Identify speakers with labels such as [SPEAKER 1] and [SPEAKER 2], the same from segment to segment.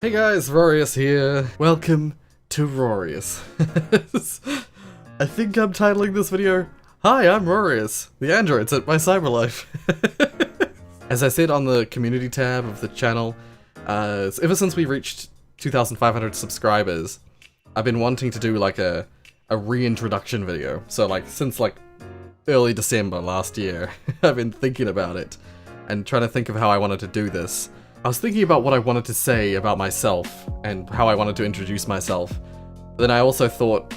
[SPEAKER 1] Hey guys, Rorius here. Welcome to Rorius. I think I'm titling this video, Hi, I'm Rorius, the androids at my cyberlife. As I said on the community tab of the channel, ever since we reached 2,500 subscribers, I've been wanting to do like a reintroduction video. So like since like early December last year, I've been thinking about it and trying to think of how I wanted to do this. I was thinking about what I wanted to say about myself and how I wanted to introduce myself. Then I also thought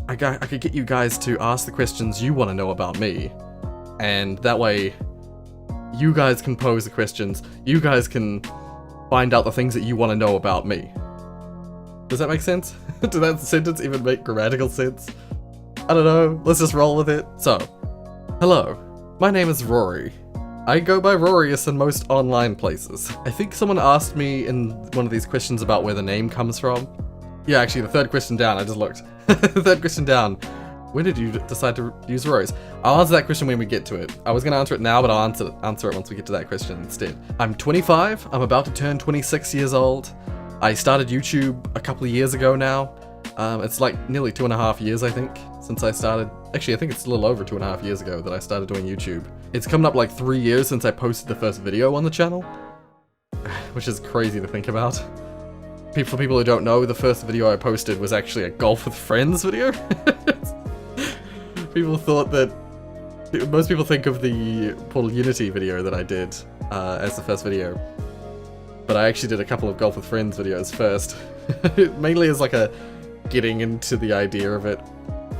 [SPEAKER 1] I could get you guys to ask the questions you want to know about me. And that way, you guys can pose the questions, you guys can find out the things that you want to know about me. Does that make sense? Did that sentence even make grammatical sense? I don't know, let's just roll with it. So, hello, my name is Rory. I go by Rorius in most online places. I think someone asked me in one of these questions about where the name comes from. Yeah, actually the third question down, I just looked. The third question down, when did you decide to use Rorius? I'll answer that question when we get to it. I was gonna answer it now, but I'll answer it once we get to that question instead. I'm 25, I'm about to turn 26 years old. I started YouTube a couple of years ago now. It's like nearly 2.5 years, I think, since I started. Actually, I think it's a little over 2.5 years ago that I started doing YouTube. It's coming up like 3 years since I posted the first video on the channel, which is crazy to think about. For people who don't know, the first video I posted was actually a golf with friends video. People thought that, most people think of the Portal Unity video that I did as the first video, but I actually did a couple of golf with friends videos first, mainly as like a getting into the idea of it.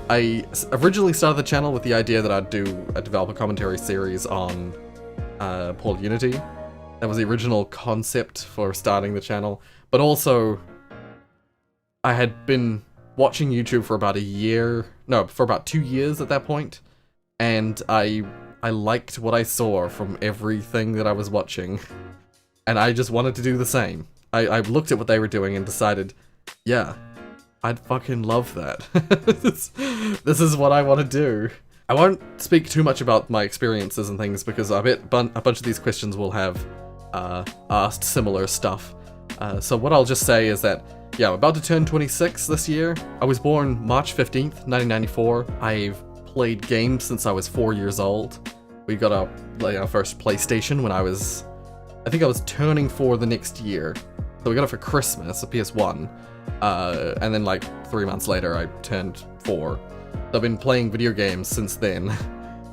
[SPEAKER 1] I originally started the channel with the idea that I'd do a developer commentary series on Portal Unity. That was the original concept for starting the channel, but also I had been watching YouTube for about for about 2 years at that point, and I liked what I saw from everything that I was watching, and I just wanted to do the same. I looked at what they were doing and decided, yeah, I'd fucking love that. This is what I want to do. I won't speak too much about my experiences and things because I bet a bunch of these questions will have asked similar stuff. So what I'll just say is that, yeah, I'm about to turn 26 this year. I was born March 15th, 1994. I've played games since I was 4 years old. We got our first PlayStation when I think I was turning 4 the next year. So we got it for Christmas, a PS1. And then like 3 months later I turned 4. So I've been playing video games since then,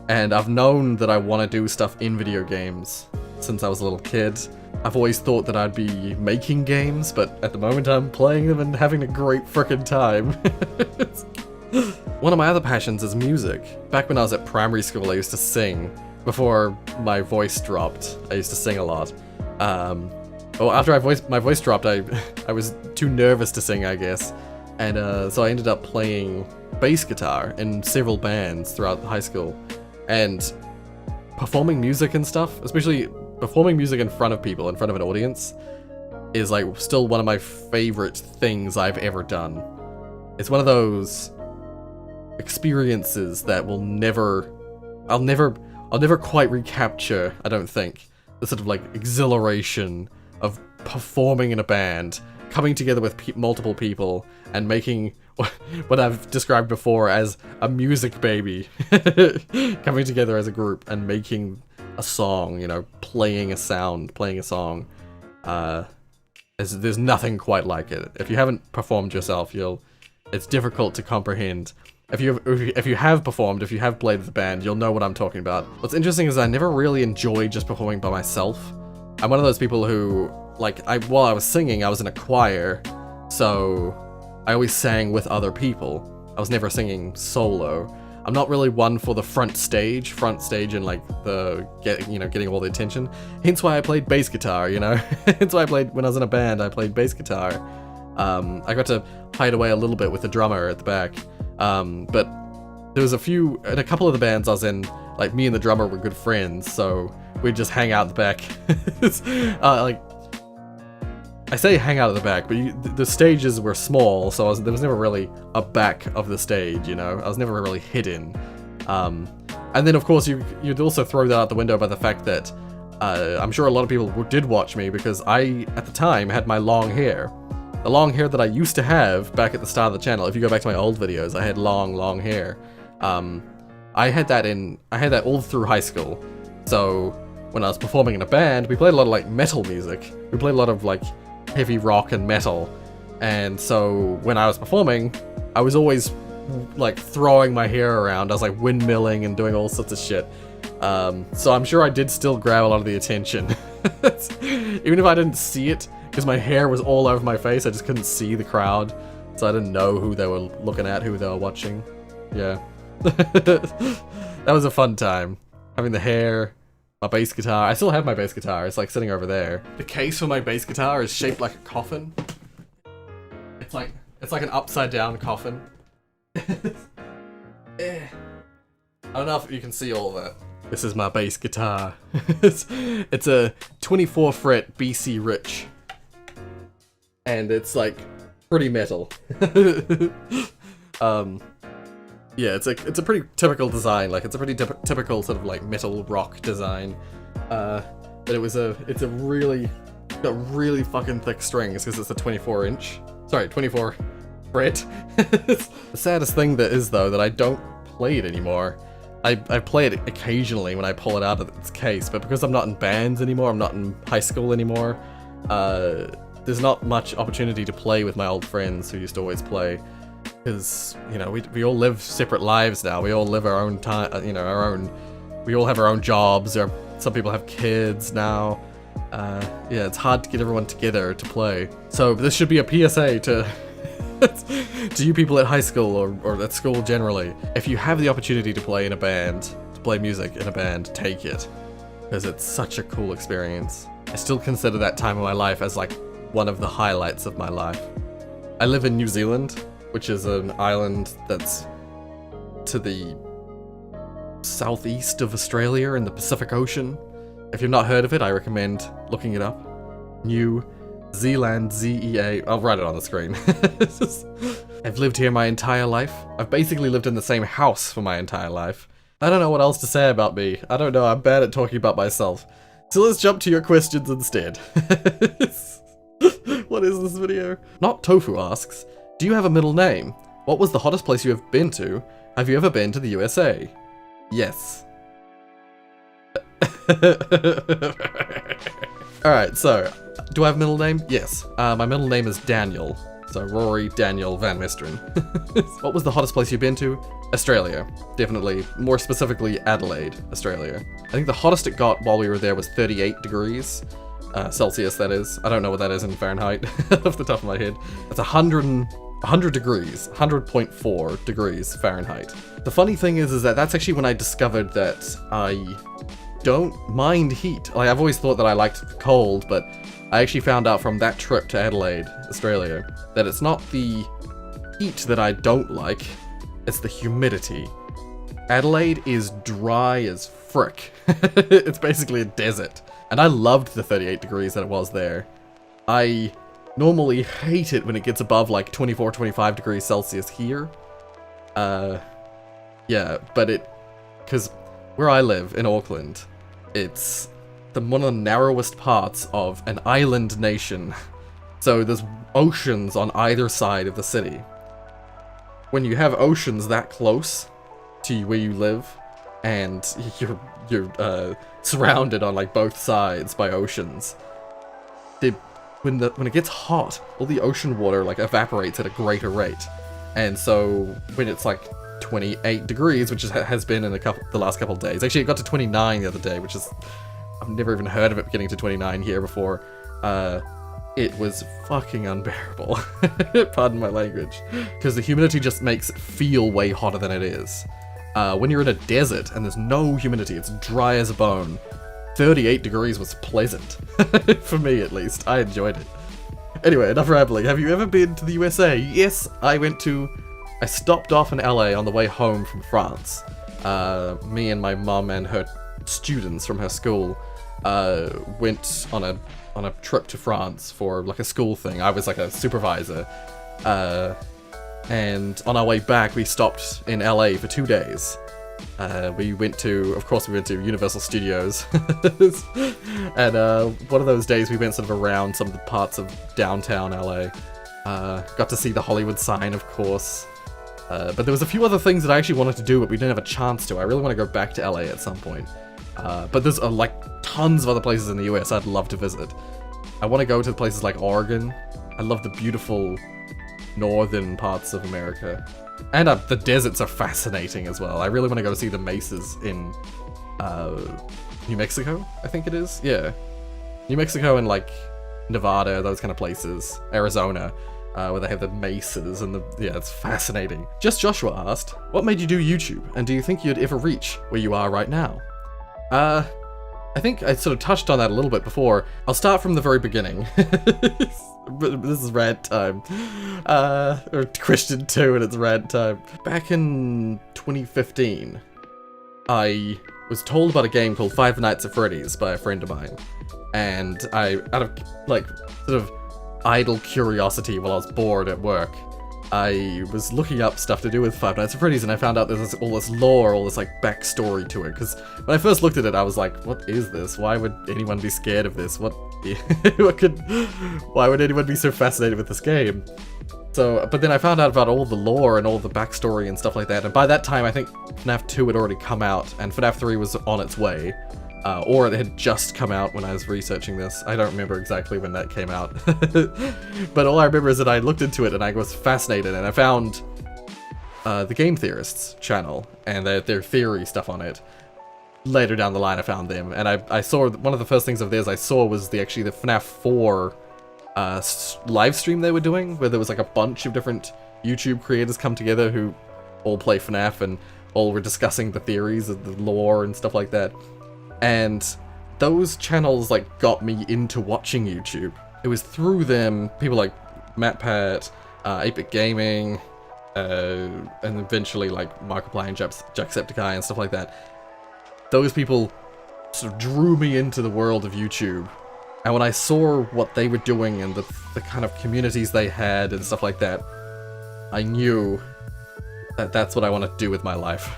[SPEAKER 1] and I've known that I want to do stuff in video games since I was a little kid. I've always thought that I'd be making games, but at the moment I'm playing them and having a great frickin' time. One of my other passions is music. Back when I was at primary school I used to sing. Before my voice dropped, I used to sing a lot. Well, after my voice dropped, I was too nervous to sing, I guess, and so I ended up playing bass guitar in several bands throughout high school, and performing music and stuff, especially performing music in front of people, in front of an audience, is like still one of my favorite things I've ever done. It's one of those experiences that I'll never quite recapture, I don't think. The sort of like exhilaration of performing in a band, coming together with multiple people, and making what I've described before as a music baby. Coming together as a group and making a song, you know, playing a song. There's nothing quite like it. If you haven't performed yourself, it's difficult to comprehend. If you have performed, if you have played with a band, you'll know what I'm talking about. What's interesting is I never really enjoyed just performing by myself. I'm one of those people who, while I was singing, I was in a choir, so I always sang with other people. I was never singing solo. I'm not really one for the front stage and like getting all the attention. Hence why I played bass guitar, you know? Hence why when I was in a band, I played bass guitar. I got to hide away a little bit with the drummer at the back. But there was in a couple of the bands I was in, like me and the drummer were good friends, so we'd just hang out at the back. I say hang out at the back, but the stages were small, so there was never really a back of the stage, you know? I was never really hidden. And then of course you'd also throw that out the window by the fact that I'm sure a lot of people did watch me because I, at the time, had my long hair. The long hair that I used to have back at the start of the channel. If you go back to my old videos, I had long hair. I had that all through high school. So when I was performing in a band, we played a lot of like metal music. We played a lot of like heavy rock and metal. And so when I was performing, I was always like throwing my hair around. I was like windmilling and doing all sorts of shit. So I'm sure I did still grab a lot of the attention. Even if I didn't see it, because my hair was all over my face, I just couldn't see the crowd. So I didn't know who they were looking at, who they were watching. Yeah. That was a fun time. Having the hair, my bass guitar. I still have my bass guitar. It's like sitting over there. The case for my bass guitar is shaped like a coffin. It's like an upside down coffin. I don't know if you can see all of that. This is my bass guitar. It's a 24 fret BC Rich. And it's like pretty metal. Yeah, it's a pretty typical design. Like it's a pretty typical sort of like metal rock design. But it's a really fucking thick strings because it's a 24 fret. The saddest thing that is though that I don't play it anymore. I play it occasionally when I pull it out of its case, but because I'm not in bands anymore, I'm not in high school anymore, there's not much opportunity to play with my old friends who used to always play, because, you know, we all live separate lives now, we all live our own time, you know, we all have our own jobs, or some people have kids now, yeah, it's hard to get everyone together to play. So this should be a PSA to to you people at high school or at school generally. If you have the opportunity to play in a band, to play music in a band, take it. Because it's such a cool experience. I still consider that time of my life as like one of the highlights of my life. I live in New Zealand, which is an island that's to the southeast of Australia in the Pacific Ocean. If you've not heard of it, I recommend looking it up. New Zealand, Z-E-A. I'll write it on the screen. I've lived here my entire life. I've basically lived in the same house for my entire life. I don't know what else to say about me. I don't know, I'm bad at talking about myself. So let's jump to your questions instead. What is this video? Not Tofu asks, do you have a middle name? What was the hottest place you have been to? Have you ever been to the USA? Yes. Alright, so, do I have a middle name? Yes. My middle name is Daniel. So, Rory Daniel Van Misteren. What was the hottest place you've been to? Australia. Definitely. More specifically, Adelaide, Australia. I think the hottest it got while we were there was 38 degrees. Celsius, that is. I don't know what that is in Fahrenheit, off the top of my head. That's 100 degrees. 100.4 degrees Fahrenheit. The funny thing is that that's actually when I discovered that I don't mind heat. Like, I've always thought that I liked the cold, but I actually found out from that trip to Adelaide, Australia, that it's not the heat that I don't like, it's the humidity. Adelaide is dry as frick. It's basically a desert. And I loved the 38 degrees that it was there. I normally hate it when it gets above like 24, 25 degrees Celsius here. Yeah, but because where I live in Auckland, it's one of the narrowest parts of an island nation. So there's oceans on either side of the city. When you have oceans that close to where you live, and you're surrounded on like both sides by oceans, when it gets hot, all the ocean water like evaporates at a greater rate. And so when it's like 28 degrees, which has been in the last couple of days. Actually, it got to 29 the other day, which is, I've never even heard of it getting to 29 here before. It was fucking unbearable. Pardon my language. Because the humidity just makes it feel way hotter than it is. When you're in a desert and there's no humidity, it's dry as a bone. 38 degrees was pleasant. For me, at least. I enjoyed it. Anyway, enough rambling. Have you ever been to the USA? Yes, I stopped off in LA on the way home from France. Me and my mum and her students from her school went on a trip to France for like a school thing. I was like a supervisor. And on our way back, we stopped in LA for 2 days. We went to, of course, we went to Universal Studios, and one of those days we went sort of around some of the parts of downtown LA. Got to see the Hollywood sign, of course, but there was a few other things that I actually wanted to do, but we didn't have a chance to. I really want to go back to LA at some point, but there's like tons of other places in the US I'd love to visit. I want to go to places like Oregon. I love the beautiful northern parts of America. And the deserts are fascinating as well. I really want to go see the mesas in New Mexico, I think it is. Yeah. New Mexico and like Nevada, those kind of places. Arizona, where they have the mesas and yeah, it's fascinating. Just Joshua asked, what made you do YouTube? And do you think you'd ever reach where you are right now? I think I sort of touched on that a little bit before. I'll start from the very beginning. This is rant time. Or question 2 and it's rant time. Back in 2015, I was told about a game called Five Nights at Freddy's by a friend of mine. And I, out of like sort of idle curiosity while I was bored at work, I was looking up stuff to do with Five Nights at Freddy's, and I found out there's all this lore, all this like backstory to it. Because when I first looked at it, I was like, "What is this? Why would anyone be scared of this? What? Why would anyone be so fascinated with this game?" So, but then I found out about all the lore and all the backstory and stuff like that. And by that time, I think FNAF 2 had already come out, and FNAF 3 was on its way. Or it had just come out when I was researching this. I don't remember exactly when that came out. But all I remember is that I looked into it and I was fascinated, and I found the Game Theorists channel and their theory stuff on it. Later down the line I found them, and I saw one of the first things of theirs I saw was the FNAF 4 live stream they were doing, where there was like a bunch of different YouTube creators come together who all play FNAF and all were discussing the theories of the lore and stuff like that. And those channels like got me into watching YouTube. It was through them, people like MatPat, 8-Bit Gaming, and eventually like Markiplier and Jacksepticeye and stuff like that. Those people sort of drew me into the world of YouTube. And when I saw what they were doing and the kind of communities they had and stuff like that, I knew that that's what I want to do with my life.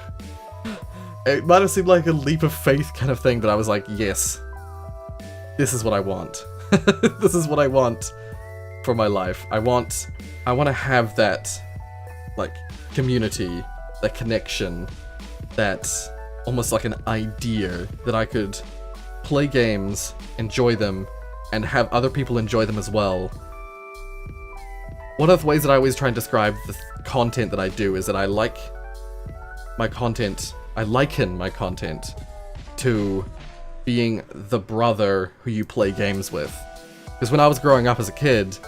[SPEAKER 1] It might have seemed like a leap of faith kind of thing, but I was like, yes, this is what I want. This is what I want for my life. I want to have that, like, community, that connection, that almost like an idea that I could play games, enjoy them, and have other people enjoy them as well. One of the ways that I always try and describe the content that I do is that I liken my content to being the brother who you play games with. Because when I was growing up as a kid,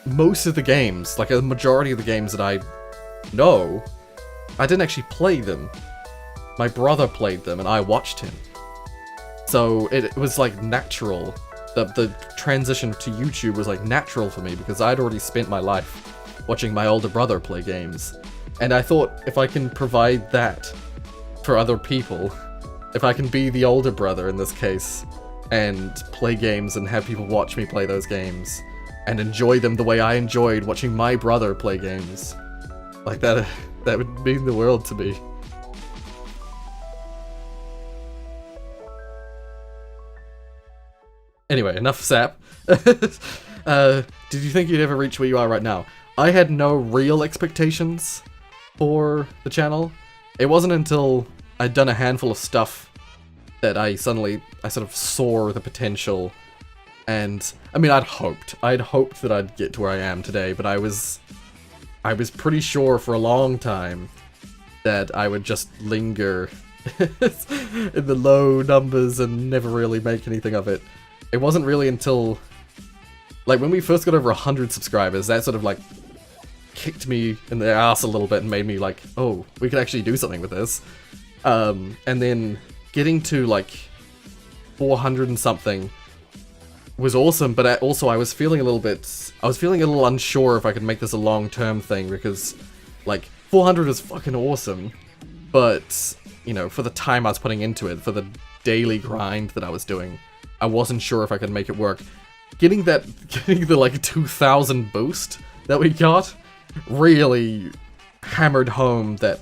[SPEAKER 1] most of the games, like a majority of the games that I know, I didn't actually play them. My brother played them and I watched him. So it was like natural. The transition to YouTube was like natural for me because I'd already spent my life watching my older brother play games. And I thought, if I can provide that for other people, if I can be the older brother in this case, and play games and have people watch me play those games, and enjoy them the way I enjoyed watching my brother play games, like that would mean the world to me. Anyway, enough sap. Did you think you'd ever reach where you are right now? I had no real expectations for the channel. It wasn't until I'd done a handful of stuff that I sort of saw the potential. And, I mean, I'd hoped that I'd get to where I am today, but I was pretty sure for a long time that I would just linger in the low numbers and never really make anything of it. It wasn't really until, like, when we first got over 100 subscribers, that sort of, like, kicked me in the ass a little bit and made me like, oh, we could actually do something with this. And then getting to, like, 400 and something was awesome, but also I was feeling a little unsure if I could make this a long-term thing, because, like, 400 is fucking awesome, but, you know, for the time I was putting into it, for the daily grind that I was doing, I wasn't sure if I could make it work. Getting the, like, 2,000 boost that we got really hammered home that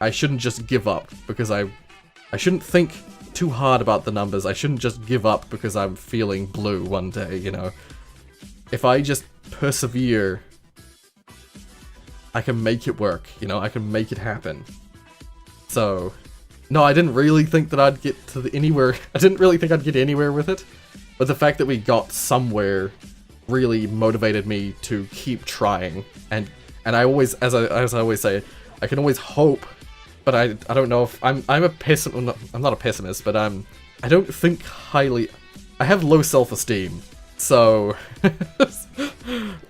[SPEAKER 1] I shouldn't just give up, because I shouldn't think too hard about the numbers. I shouldn't just give up because I'm feeling blue one day, you know. If I just persevere, I can make it work, you know, I can make it happen. So, no, I didn't really think that I'd get to anywhere. I didn't really think I'd get anywhere with it, but the fact that we got somewhere really motivated me to keep trying. And I always, as I always say, I can always hope, but I don't know if I'm a pessimist. I'm not a pessimist, but I don't think highly. I have low self-esteem, so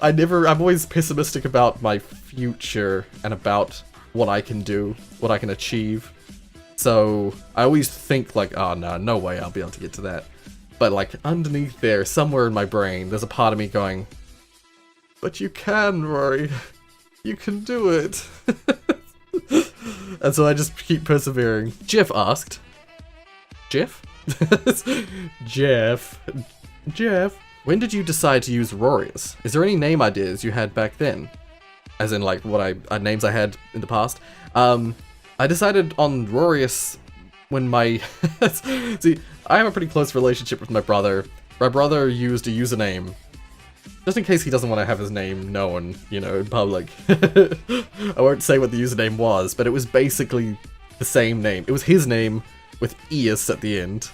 [SPEAKER 1] I'm always pessimistic about my future and about what I can do, what I can achieve. So I always think like, oh no way I'll be able to get to that. But like underneath there, somewhere in my brain, there's a part of me going, but you can, Rory. You can do it. And so I just keep persevering. Jeff asked, Jeff, when did you decide to use Rorius? Is there any name ideas you had back then? As in like what names I had in the past? I decided on Rorius when my... See, I have a pretty close relationship with my brother. My brother used a username, just in case he doesn't want to have his name known, you know, in public. I won't say what the username was, but it was basically the same name. It was his name with Eus at the end.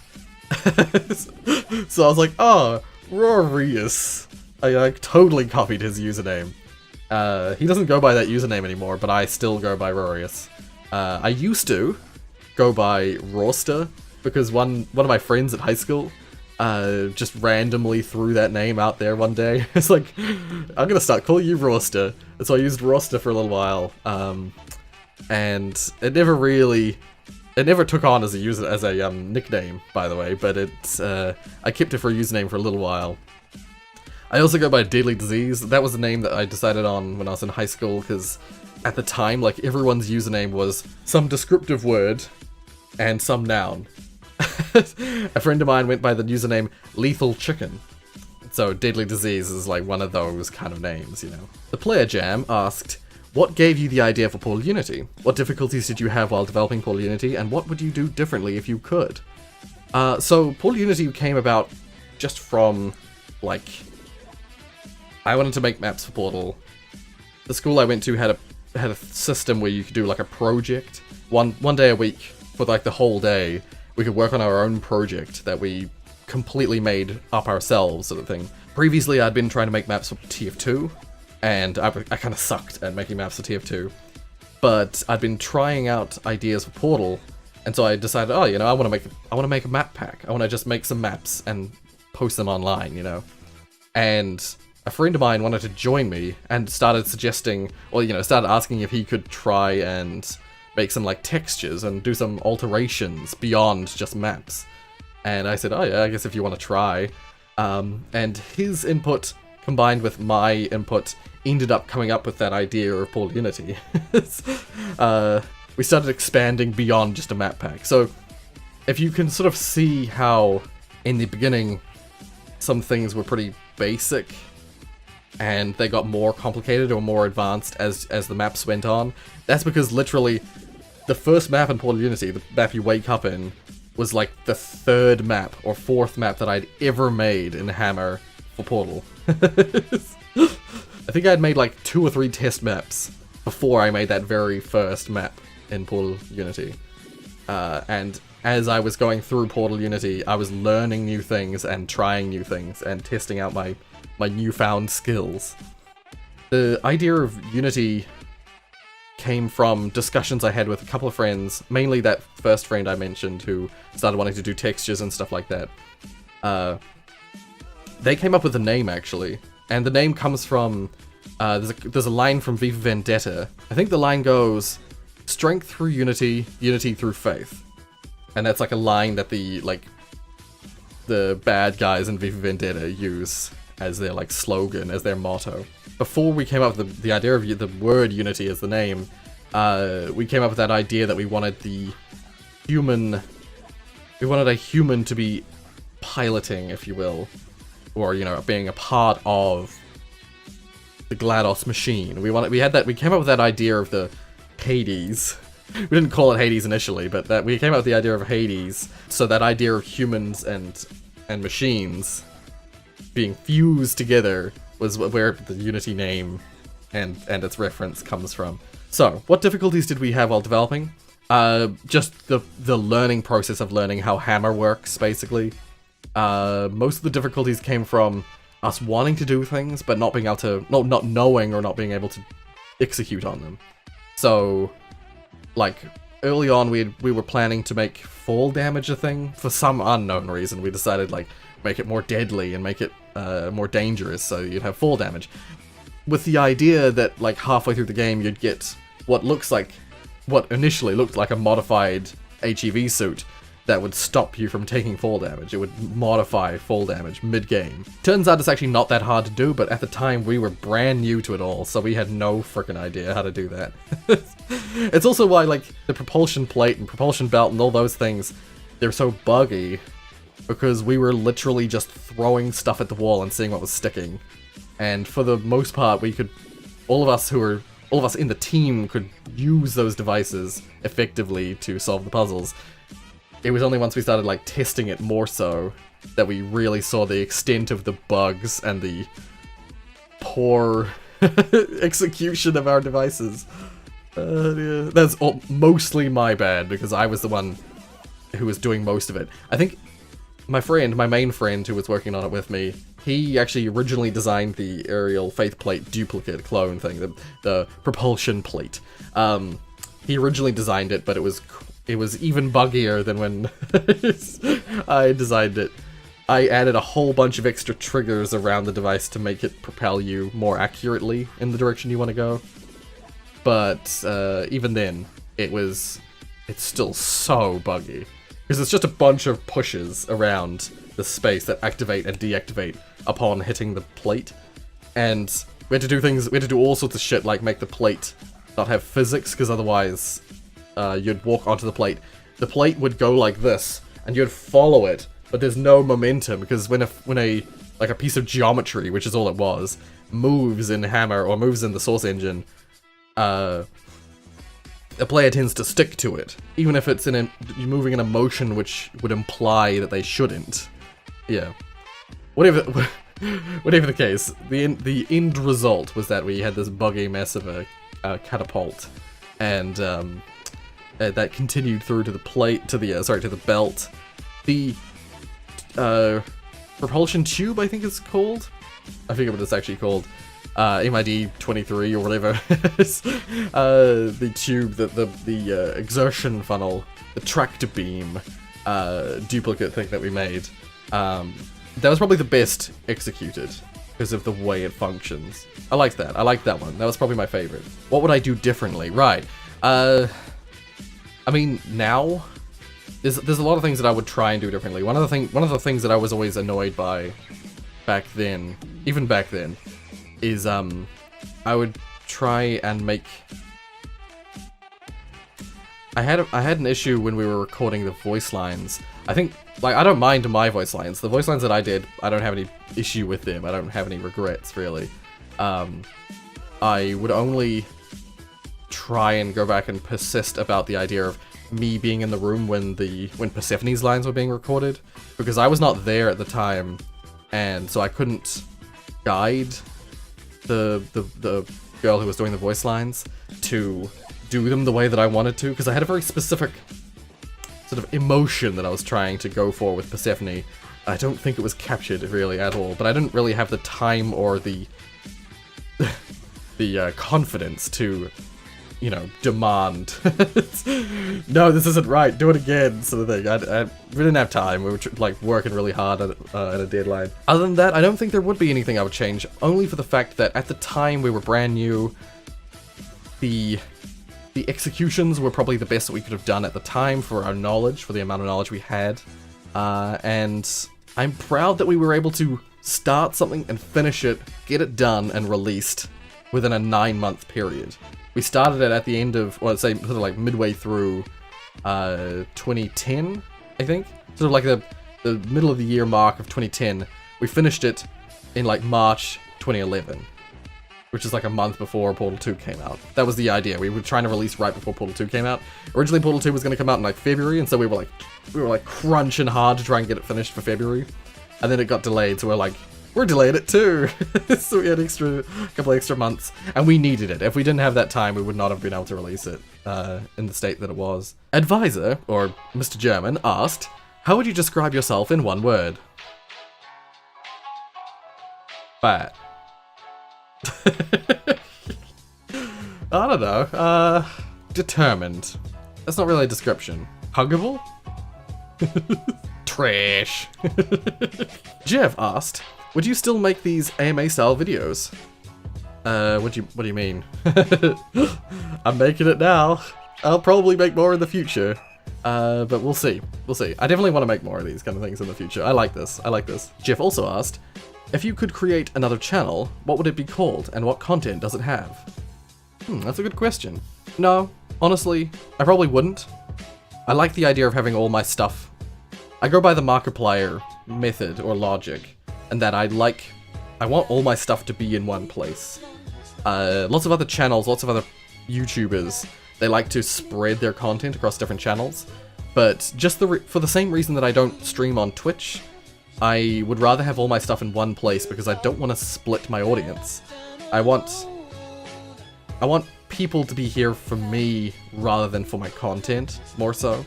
[SPEAKER 1] So I was like, oh, Rorius. I totally copied his username. He doesn't go by that username anymore, but I still go by Rorius. I used to go by Rawster, because one of my friends at high school just randomly threw that name out there one day. It's like, I'm gonna start calling you Rawster. And so I used Rawster for a little while, and it never took on as a nickname, by the way, but I kept it for a username for a little while. I also go by Deadly Disease. That was the name that I decided on when I was in high school, because at the time, like, everyone's username was some descriptive word and some noun. A friend of mine went by the username Lethal Chicken. So Deadly Disease is like one of those kind of names, you know. The Player Jam asked, what gave you the idea for Portal Unity? What difficulties did you have while developing Portal Unity, and what would you do differently if you could? So Portal Unity came about just from, like, I wanted to make maps for Portal. The school I went to had a system where you could do like a project one day a week for like the whole day. We could work on our own project that we completely made up ourselves, sort of thing. Previously, I'd been trying to make maps for TF2, and I kind of sucked at making maps for TF2. But I'd been trying out ideas for Portal, and so I decided, oh, you know, I want to make a map pack. I want to just make some maps and post them online, you know. And a friend of mine wanted to join me and started suggesting, or, you know, started asking if he could try and make some, like, textures and do some alterations beyond just maps. And I said, oh yeah, I guess if you want to try. And his input, combined with my input, ended up coming up with that idea of Portal Unity. We started expanding beyond just a map pack. So, if you can sort of see how, in the beginning, some things were pretty basic, and they got more complicated or more advanced as the maps went on, that's because literally the first map in Portal Unity, the map you wake up in, was like the third map or fourth map that I'd ever made in Hammer for Portal. I think I'd made like 2 or 3 test maps before I made that very first map in Portal Unity. And as I was going through Portal Unity, I was learning new things and trying new things and testing out my newfound skills. The idea of Unity came from discussions I had with a couple of friends, mainly that first friend I mentioned who started wanting to do textures and stuff like that. They came up with the name, actually, and the name comes from, there's a line from V for Vendetta. I think the line goes, strength through unity, unity through faith. And that's like a line that the bad guys in V for Vendetta use as their, like, slogan, as their motto. Before we came up with the idea of the word unity as the name, we came up with that idea that we wanted a human to be piloting, if you will, or, you know, being a part of the GLaDOS machine. We came up with that idea of the Hades, we didn't call it Hades initially, but that we came up with the idea of Hades. So that idea of humans and machines being fused together was where the Unity name and its reference comes from. So, what difficulties did we have while developing? Just the learning process of learning how Hammer works, basically. Most of the difficulties came from us wanting to do things, but not being able to, not knowing or not being able to execute on them. So, like, early on we were planning to make fall damage a thing. For some unknown reason, we decided, like, make it more deadly and make it more dangerous, so you'd have fall damage. With the idea that, like, halfway through the game you'd get what initially looked like a modified HEV suit that would stop you from taking fall damage. It would modify fall damage mid-game. Turns out it's actually not that hard to do, but at the time we were brand new to it all, so we had no freaking idea how to do that. It's also why, like, the propulsion plate and propulsion belt and all those things, they're so buggy, because we were literally just throwing stuff at the wall and seeing what was sticking. And for the most part, all of us in the team could use those devices effectively to solve the puzzles. It was only once we started, like, testing it more so that we really saw the extent of the bugs and the poor execution of our devices. Yeah. That's mostly my bad, because I was the one who was doing most of it. I think my main friend who was working on it with me, he actually originally designed the aerial faith plate duplicate clone thing, the propulsion plate. He originally designed it, but it was even buggier than when I designed it. I added a whole bunch of extra triggers around the device to make it propel you more accurately in the direction you want to go. But even then, it's still so buggy. Because it's just a bunch of pushes around the space that activate and deactivate upon hitting the plate. And we had to do all sorts of shit, like make the plate not have physics, because otherwise you'd walk onto the plate. The plate would go like this, and you'd follow it, but there's no momentum, because when a piece of geometry, which is all it was, moves in Hammer or moves in the Source engine, the player tends to stick to it, even if it's moving in a motion which would imply that they shouldn't. Yeah. Whatever the case, the end result was that we had this buggy mess of a catapult, and that continued through to the plate, to the belt. The propulsion tube, I think it's called. I forget what it's actually called. MID 23 or whatever. The tube, the exertion funnel, the tractor beam duplicate thing that we made. That was probably the best executed because of the way it functions. I liked that. I liked that one. That was probably my favorite. What would I do differently? Right. I mean, now there's a lot of things that I would try and do differently. One of the things that I was always annoyed by back then, is I would try and make. I had an issue when we were recording the voice lines. I think, like, I don't mind my voice lines. The voice lines that I did, I don't have any issue with them. I don't have any regrets, really. I would only try and go back and persist about the idea of me being in the room when Persephone's lines were being recorded, because I was not there at the time, and so I couldn't guide the girl who was doing the voice lines to do them the way that I wanted to, because I had a very specific sort of emotion that I was trying to go for with Persephone. I don't think it was captured really at all, but I didn't really have the time or the confidence to, you know, demand no, this isn't right, do it again, sort of thing. We didn't have time. We were like working really hard at a deadline. Other than that, I don't think there would be anything I would change, only for the fact that at the time we were brand new. The executions were probably the best that we could have done at the time for our knowledge, for the amount of knowledge we had, and I'm proud that we were able to start something and finish it, get it done and released within a 9-month period. We started it at the end of, well, let's say, sort of like midway through 2010, I think? Sort of like the middle of the year mark of 2010. We finished it in like March 2011. which is like a month before Portal 2 came out. That was the idea. We were trying to release right before Portal 2 came out. Originally, Portal 2 was going to come out in like February, and so we were like crunching hard to try and get it finished for February. And then it got delayed, so we're delayed it too. So we had a couple extra months, and we needed it. If we didn't have that time, we would not have been able to release it in the state that it was. Advisor, or Mr. German, asked, how would you describe yourself in one word? Fat. I don't know. Determined. That's not really a description. Huggable? Trash. Jeff asked, would you still make these AMA style videos? What do you mean? I'm making it now. I'll probably make more in the future. But we'll see. We'll see. I definitely want to make more of these kind of things in the future. I like this. I like this. Jeff also asked, if you could create another channel, what would it be called and what content does it have? That's a good question. No, honestly, I probably wouldn't. I like the idea of having all my stuff. I go by the Markiplier method or logic, and that I want all my stuff to be in one place. Lots of other channels, lots of other YouTubers, they like to spread their content across different channels, but just for the same reason that I don't stream on Twitch, I would rather have all my stuff in one place because I don't want to split my audience. I want people to be here for me rather than for my content, more so.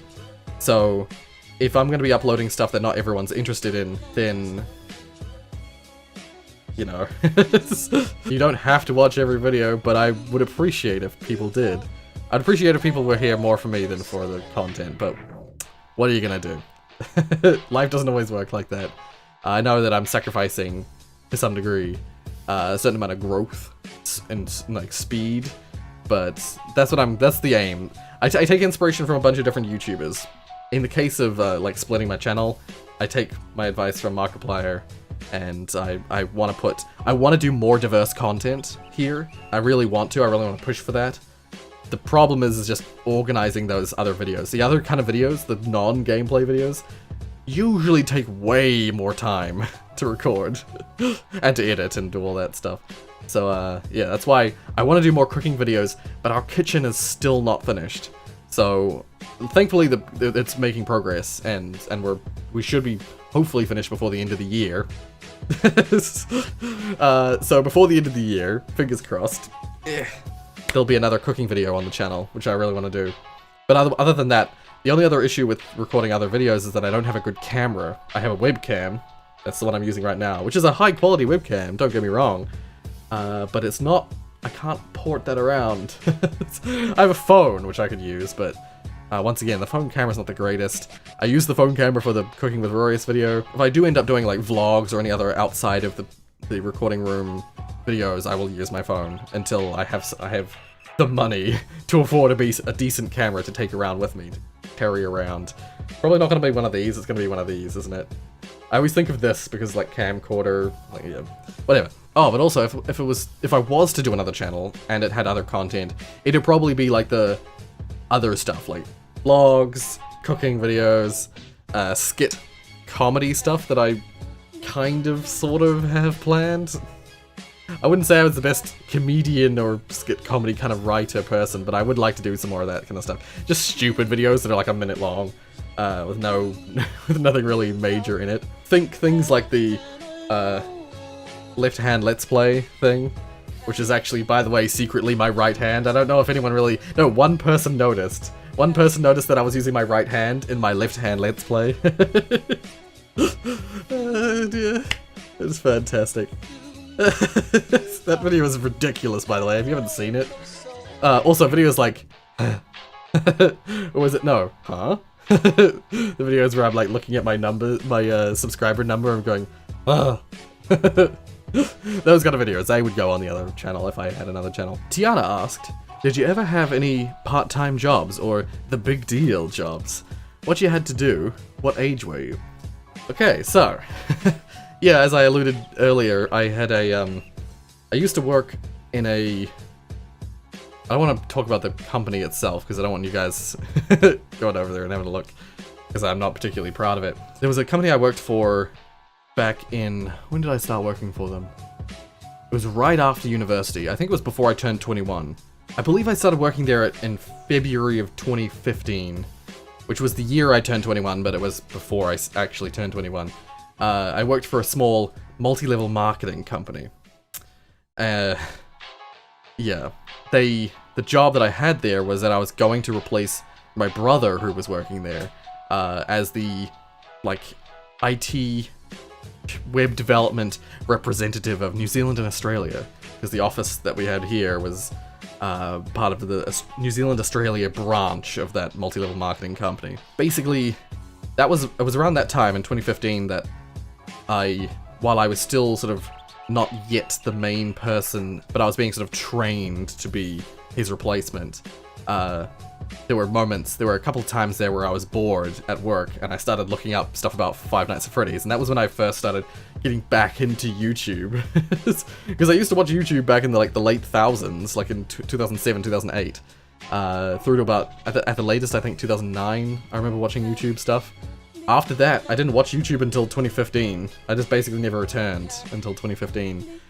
[SPEAKER 1] So, if I'm going to be uploading stuff that not everyone's interested in, then, you know, you don't have to watch every video, but I would appreciate if people did. I'd appreciate if people were here more for me than for the content, but what are you going to do? Life doesn't always work like that. I know that I'm sacrificing, to some degree, a certain amount of growth and like speed, but that's the aim. I take inspiration from a bunch of different YouTubers. In the case of like splitting my channel, I take my advice from Markiplier, and I want to do more diverse content here. I really want to push for that. The problem is just organizing those other videos. The other kind of videos, the non-gameplay videos, usually take way more time to record and to edit and do all that stuff. So yeah, that's why I want to do more cooking videos, but our kitchen is still not finished. So thankfully it's making progress, and we should be hopefully finished before the end of the year. So before the end of the year, fingers crossed, there'll be another cooking video on the channel, which I really want to do. But other than that, the only other issue with recording other videos is that I don't have a good camera. I have a webcam. That's the one I'm using right now, which is a high quality webcam, don't get me wrong. But it's not, I can't port that around. I have a phone, which I could use, but once again, the phone camera's not the greatest. I use the phone camera for the Cooking with Rorius video. If I do end up doing like vlogs or any other outside of the recording room videos, I will use my phone until I have the money to afford a decent camera to take around with me, to carry around. Probably not going to be one of these, it's going to be one of these, isn't it? I always think of this because like camcorder, like yeah, whatever. Oh, but also if I was to do another channel and it had other content, it'd probably be like the other stuff, like vlogs, cooking videos, skit comedy stuff that I kind of sort of have planned. I wouldn't say I was the best comedian or skit comedy kind of writer person, but I would like to do some more of that kind of stuff. Just stupid videos that are like a minute long, with nothing really major in it. Think things like the left hand let's play thing, which is actually, by the way, secretly my right hand. I don't know if anyone really... No, one person noticed. One person noticed that I was using my right hand in my left hand let's play. Oh dear. It's fantastic. That video is ridiculous, by the way, if you haven't seen it. Also, videos like... or was it? No. Huh? The videos where I'm like looking at my number, my subscriber number, and going, oh. Those kind of videos, they would go on the other channel if I had another channel. Tiana asked, did you ever have any part-time jobs or the big deal jobs? What you had to do? What age were you? Okay, so... yeah, as I alluded earlier, I had a, I used to work in a... I don't want to talk about the company itself, because I don't want you guys going over there and having a look, because I'm not particularly proud of it. There was a company I worked for back in... When did I start working for them? It was right after university. I think it was before I turned 21. I believe I started working there in February of 2015, which was the year I turned 21, but it was before I actually turned 21. I worked for a small multi-level marketing company. Yeah. The job that I had there was that I was going to replace my brother who was working there as the, like, IT web development representative of New Zealand and Australia, because the office that we had here was part of the New Zealand-Australia branch of that multi-level marketing company. Basically, it was around that time in 2015 that while I was still sort of not yet the main person, but I was being sort of trained to be his replacement, there were a couple of times there where I was bored at work, and I started looking up stuff about Five Nights at Freddy's, and that was when I first started getting back into YouTube. Because I used to watch YouTube back in the late thousands, like in 2007, 2008, through to about, at the latest, I think 2009, I remember watching YouTube stuff. After that, I didn't watch YouTube until 2015. I just basically never returned until 2015.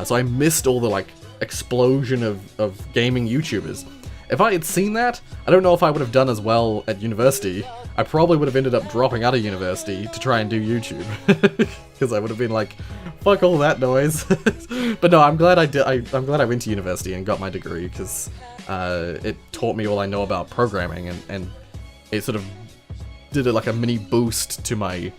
[SPEAKER 1] So I missed all the, like, explosion of gaming YouTubers. If I had seen that, I don't know if I would have done as well at university. I probably would have ended up dropping out of university to try and do YouTube. Because I would have been like, fuck all that noise. But no, I'm glad I did. I'm glad I went to university and got my degree, because it taught me all I know about programming, and it sort of did like a mini boost to my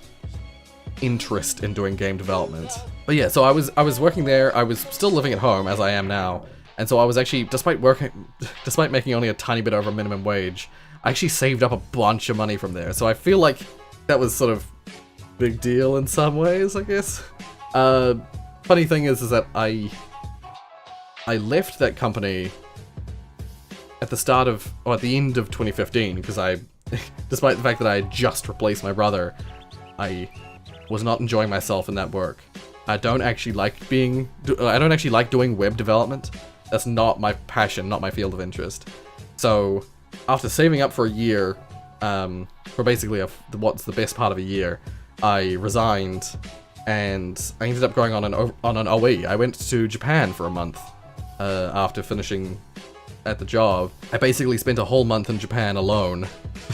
[SPEAKER 1] interest in doing game development. But yeah, so I was working there. I was still living at home, as I am now. And so I was actually, despite making only a tiny bit over minimum wage, I actually saved up a bunch of money from there. So I feel like that was sort of big deal in some ways, I guess. Funny thing is that I left that company at the end of 2015, because despite the fact that I had just replaced my brother, I was not enjoying myself in that work. I don't actually like doing web development. That's not my passion, not my field of interest. So, after saving up for a year, for basically what's the best part of a year, I resigned, and I ended up going on an OE. I went to Japan for a month after finishing at the job. I basically spent a whole month in Japan alone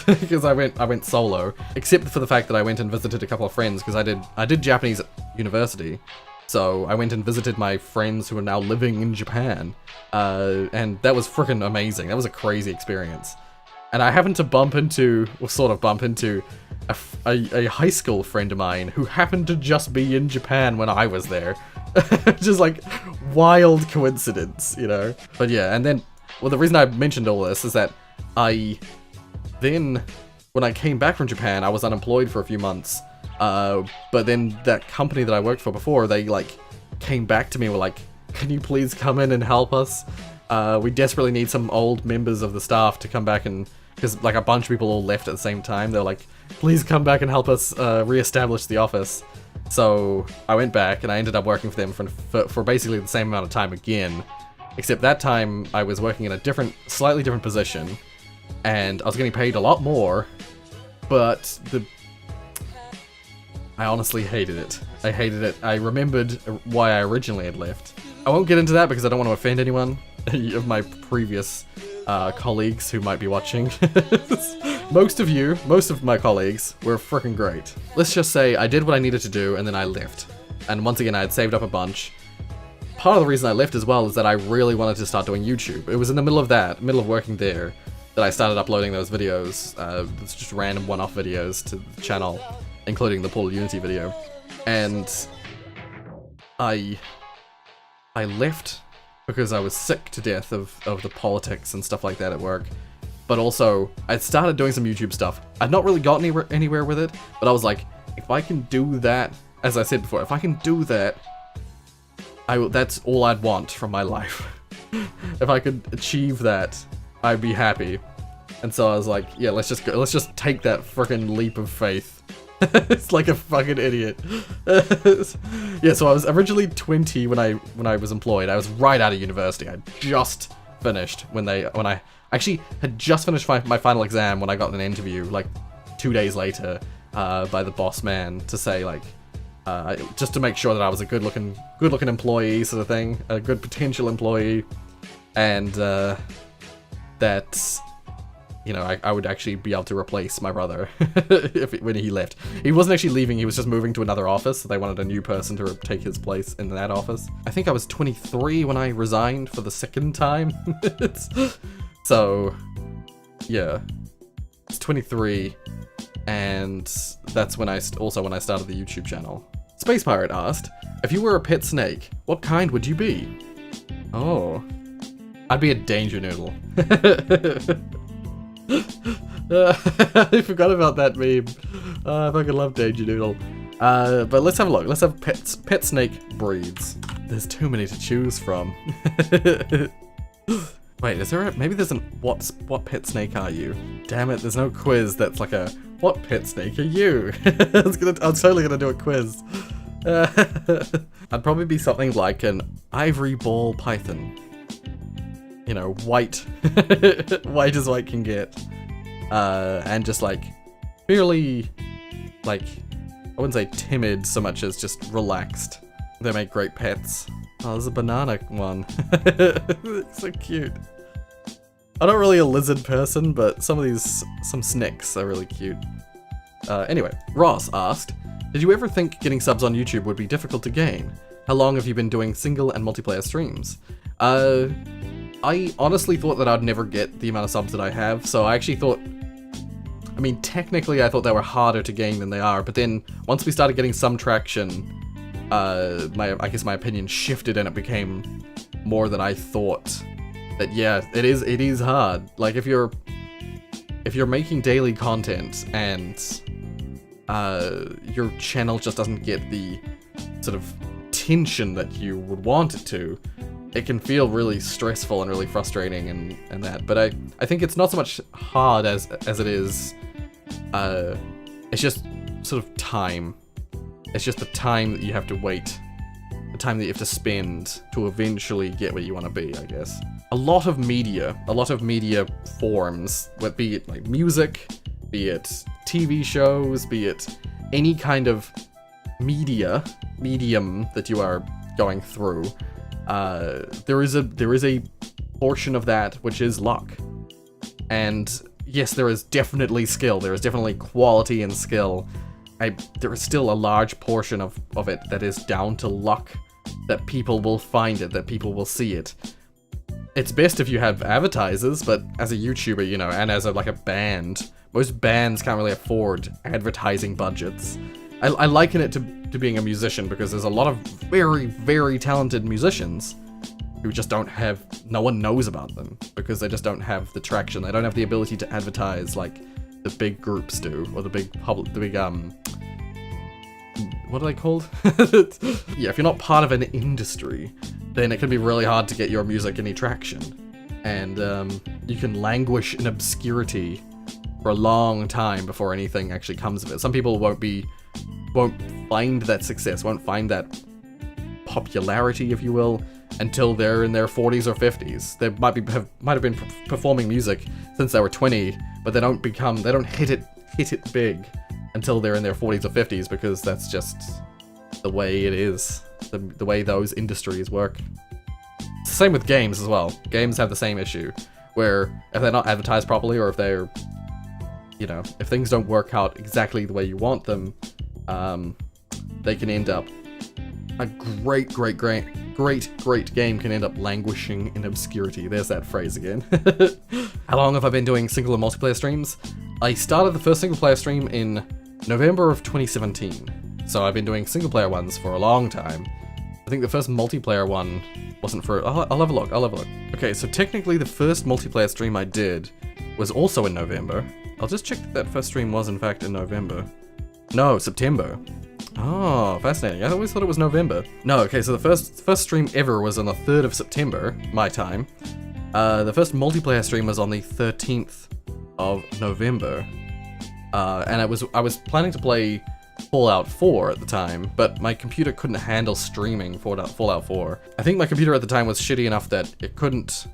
[SPEAKER 1] because I went solo, except for the fact that I went and visited a couple of friends, because I did Japanese at university. So I went and visited my friends who are now living in Japan, and that was freaking amazing. That was a crazy experience. And I happened to sort of bump into a high school friend of mine who happened to just be in Japan when I was there. Just like wild coincidence, you know? But yeah, and then, well, the reason I mentioned all this is that when I came back from Japan, I was unemployed for a few months. But then that company that I worked for before, they like came back to me and were like, can you please come in and help us? We desperately need some old members of the staff to come back, and because like a bunch of people all left at the same time, they're like, please come back and help us re-establish the office. So I went back and I ended up working for them for basically the same amount of time again, except that time I was working in a slightly different position, and I was getting paid a lot more, but I honestly hated it. I hated it. I remembered why I originally had left. I won't get into that because I don't want to offend anyone of my previous colleagues who might be watching. Most of my colleagues were freaking great. Let's just say I did what I needed to do and then I left. And once again, I had saved up a bunch. Part of the reason I left as well is that I really wanted to start doing YouTube. It was in the middle of working there, that I started uploading those videos. It's just random one-off videos to the channel, including the Portal Unity video. And I left because I was sick to death of the politics and stuff like that at work. But also, I'd started doing some YouTube stuff. I'd not really gotten anywhere with it, but I was like, if I can do that, as I said before, if I can do that, that's all I'd want from my life. If I could achieve that, I'd be happy. And so I was like, yeah, let's just take that freaking leap of faith. It's like a fucking idiot. Yeah, so I was originally 20 when I was employed. I was right out of university. I just finished when I actually had just finished my final exam when I got an interview like 2 days later by the boss man to say like, just to make sure that I was a good-looking employee, sort of thing, a good potential employee, and that, you know, I would actually be able to replace my brother when he left. He wasn't actually leaving, he was just moving to another office, so they wanted a new person to take his place in that office. I think I was 23 when I resigned for the second time. So, yeah. It's 23, and that's when I started the YouTube channel. Space Pirate asked, if you were a pet snake, what kind would you be? Oh. I'd be a danger noodle. I forgot about that meme. I fucking love Danger Noodle. But let's have a look. Let's have pet snake breeds. There's too many to choose from. Wait, is there maybe there's an what pet snake are you? Damn it, there's no quiz that's like a what pet snake are you? I was totally gonna do a quiz. I'd probably be something like an ivory ball python. You know, white. White as white can get. And just like, fairly, like, I wouldn't say timid so much as just relaxed. They make great pets. Oh, there's a banana one. It's so cute. I'm not really a lizard person, but some snakes are really cute. Anyway, Ross asked, did you ever think getting subs on YouTube would be difficult to gain? How long have you been doing single and multiplayer streams? I honestly thought that I'd never get the amount of subs that I have, so I actually thought, I mean, technically I thought they were harder to gain than they are, but then once we started getting some traction, I guess my opinion shifted and it became more than I thought. That yeah, it is hard. Like if you're making daily content and your channel just doesn't get the sort of attention that you would want it to, it can feel really stressful and really frustrating and that. But I think it's not so much hard as it is, it's just sort of time. It's just the time that you have to wait, the time that you have to spend to eventually get where you want to be, I guess. A lot of media forms, be it like music, be it TV shows, be it any kind of medium that you are going through, there is a portion of that which is luck. And yes, there is definitely skill, there is definitely quality and skill. There is still a large portion of it that is down to luck, that people will find it, that people will see it. It's best if you have advertisers, but as a YouTuber, you know, and as like a band, most bands can't really afford advertising budgets. I liken it to being a musician, because there's a lot of very, very talented musicians who just don't have, no one knows about them, because they just don't have the traction. They don't have the ability to advertise like the big groups do, or the big what are they called? Yeah, if you're not part of an industry, then it can be really hard to get your music any traction. And you can languish in obscurity for a long time before anything actually comes of it. Some people won't find that success, won't find that popularity, if you will, until they're in their 40s or 50s. They might have been performing music since they were 20, but they don't hit it big until they're in their 40s or 50s, because that's just the way it is, the way those industries work. It's the same with games as well. Games have the same issue, where if they're not advertised properly, or if they're, you know, if things don't work out exactly the way you want them, they can end up, a great game can end up languishing in obscurity. There's that phrase again. How long have I been doing single and multiplayer streams? I started the first single player stream in November of 2017. So I've been doing single player ones for a long time. I think the first multiplayer one wasn't for, I'll have a look. Okay, so technically the first multiplayer stream I did was also in November. I'll just check that first stream was in fact in November. No, September. Oh, fascinating. I always thought it was November. No, okay, so the first stream ever was on the 3rd of September, my time. The first multiplayer stream was on the 13th of November. And I was planning to play Fallout 4 at the time, but my computer couldn't handle streaming Fallout 4. I think my computer at the time was shitty enough that it couldn't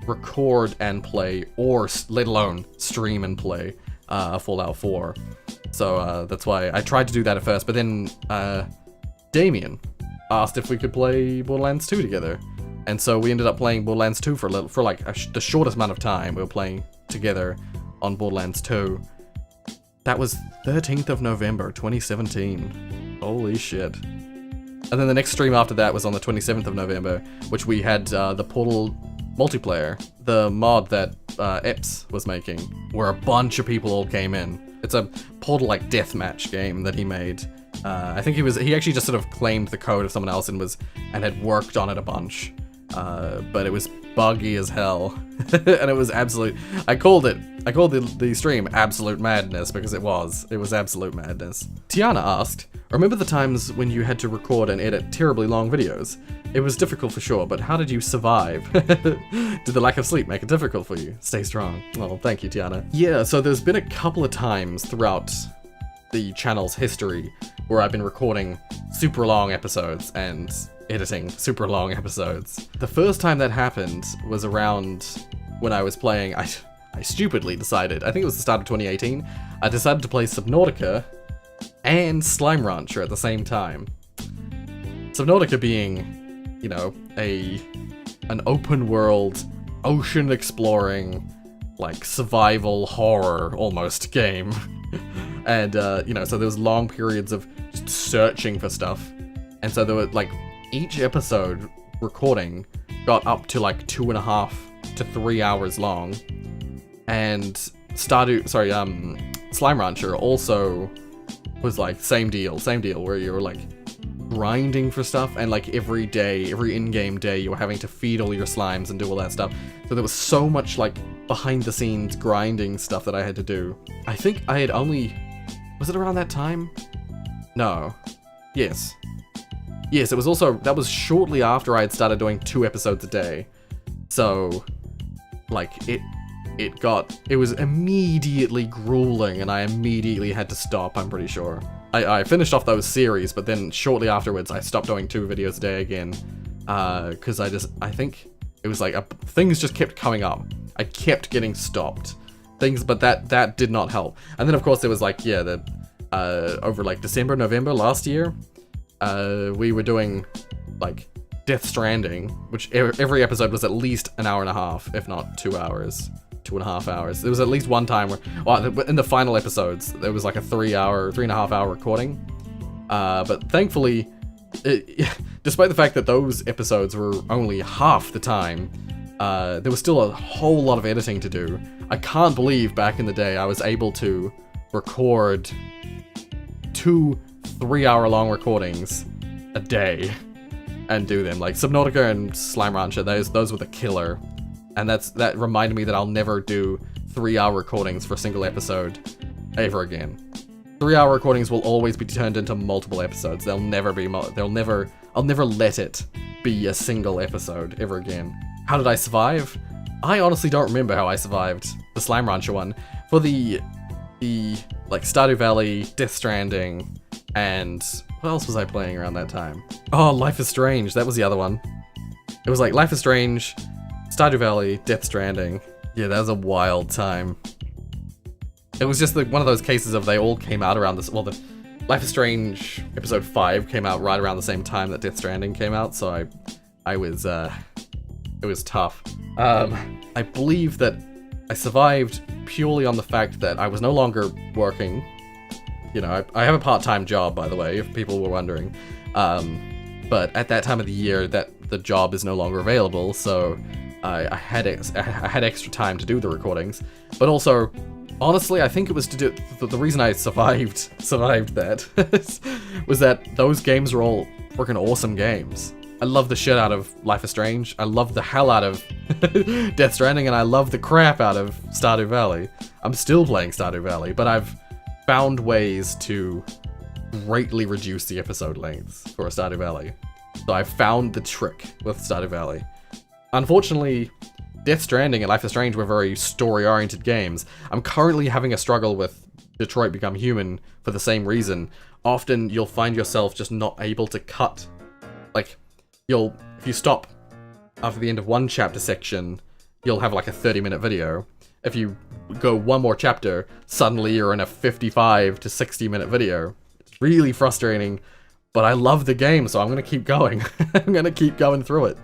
[SPEAKER 1] record and play, or let alone stream and play. Fallout 4. So that's why I tried to do that at first, but then Damien asked if we could play Borderlands 2 together. And so we ended up playing Borderlands 2 for the shortest amount of time. We were playing together on Borderlands 2. That was 13th of November, 2017. Holy shit. And then the next stream after that was on the 27th of November, which we had the Portal multiplayer, the mod that Epps was making, where a bunch of people all came in. It's a Portal-like deathmatch game that he made. I think he actually just sort of claimed the code of someone else and had worked on it a bunch. But it was buggy as hell. And it was absolute, I called the stream absolute madness, because it was absolute madness. Tiana asked, remember the times when you had to record and edit terribly long videos? It was difficult for sure, but how did you survive? Did the lack of sleep make it difficult for you? Stay strong. Well, thank you, Tiana. Yeah, so there's been a couple of times throughout the channel's history where I've been recording super long episodes and editing super long episodes. The first time that happened was around when I was playing, I stupidly decided, I think it was the start of 2018, I decided to play Subnautica and Slime Rancher at the same time. Subnautica being, you know, an open world, ocean exploring, like survival horror almost game. And, you know, so there was long periods of just searching for stuff. And so there were, like, each episode recording got up to, like, 2.5 to 3 hours long. And Slime Rancher also was, like, same deal, where you were, like, grinding for stuff, and, like, every in-game day, you were having to feed all your slimes and do all that stuff. So there was so much, like, behind-the-scenes grinding stuff that I had to do. I think I had only... Was it around that time? No. Yes. Yes, it was also... That was shortly after I had started doing 2 episodes a day. So, like, it was immediately grueling, and I immediately had to stop, I'm pretty sure. I finished off those series, but then shortly afterwards, I stopped doing 2 videos a day again. Because I think it was like, things just kept coming up. I kept getting stopped. But that did not help. And then, of course, there was, like, yeah, over, like, December, November last year, we were doing, like, Death Stranding, which every episode was at least an hour and a half, if not 2 hours. 2.5 hours. There was at least one time where, well, in the final episodes, there was like a 3.5 hour recording. But thankfully, despite the fact that those episodes were only half the time, there was still a whole lot of editing to do. I can't believe back in the day I was able to record 2 3-hour-long recordings a day and do them. Like Subnautica and Slime Rancher, those were the killer. And that reminded me that I'll never do 3-hour recordings for a single episode ever again. 3-hour recordings will always be turned into multiple episodes. I'll never let it be a single episode ever again. How did I survive? I honestly don't remember how I survived the Slime Rancher one. For the like Stardew Valley, Death Stranding, and what else was I playing around that time? Oh, Life is Strange, that was the other one. It was like Life is Strange, Stardew Valley, Death Stranding. Yeah, that was a wild time. It was just one of those cases of they all came out around this. Well, the Life is Strange episode 5 came out right around the same time that Death Stranding came out, so I was it was tough. I believe that I survived purely on the fact that I was no longer working. You know, I have a part-time job, by the way, if people were wondering. But at that time of the year, that the job is no longer available, so I had extra time to do the recordings. But also, honestly, I think it was to do the reason I survived that was that those games were all freaking awesome games. I love the shit out of Life is Strange. I love the hell out of Death Stranding, and I love the crap out of Stardew Valley. I'm still playing Stardew Valley, but I've found ways to greatly reduce the episode lengths for Stardew Valley. So I found the trick with Stardew Valley. Unfortunately, Death Stranding and Life is Strange were very story-oriented games. I'm currently having a struggle with Detroit Become Human for the same reason. Often you'll find yourself just not able to cut. Like, if you stop after the end of one chapter section, you'll have like a 30-minute video. If you go one more chapter, suddenly you're in a 55 to 60 minute video. It's really frustrating, but I love the game, so I'm gonna keep going. I'm gonna keep going through it.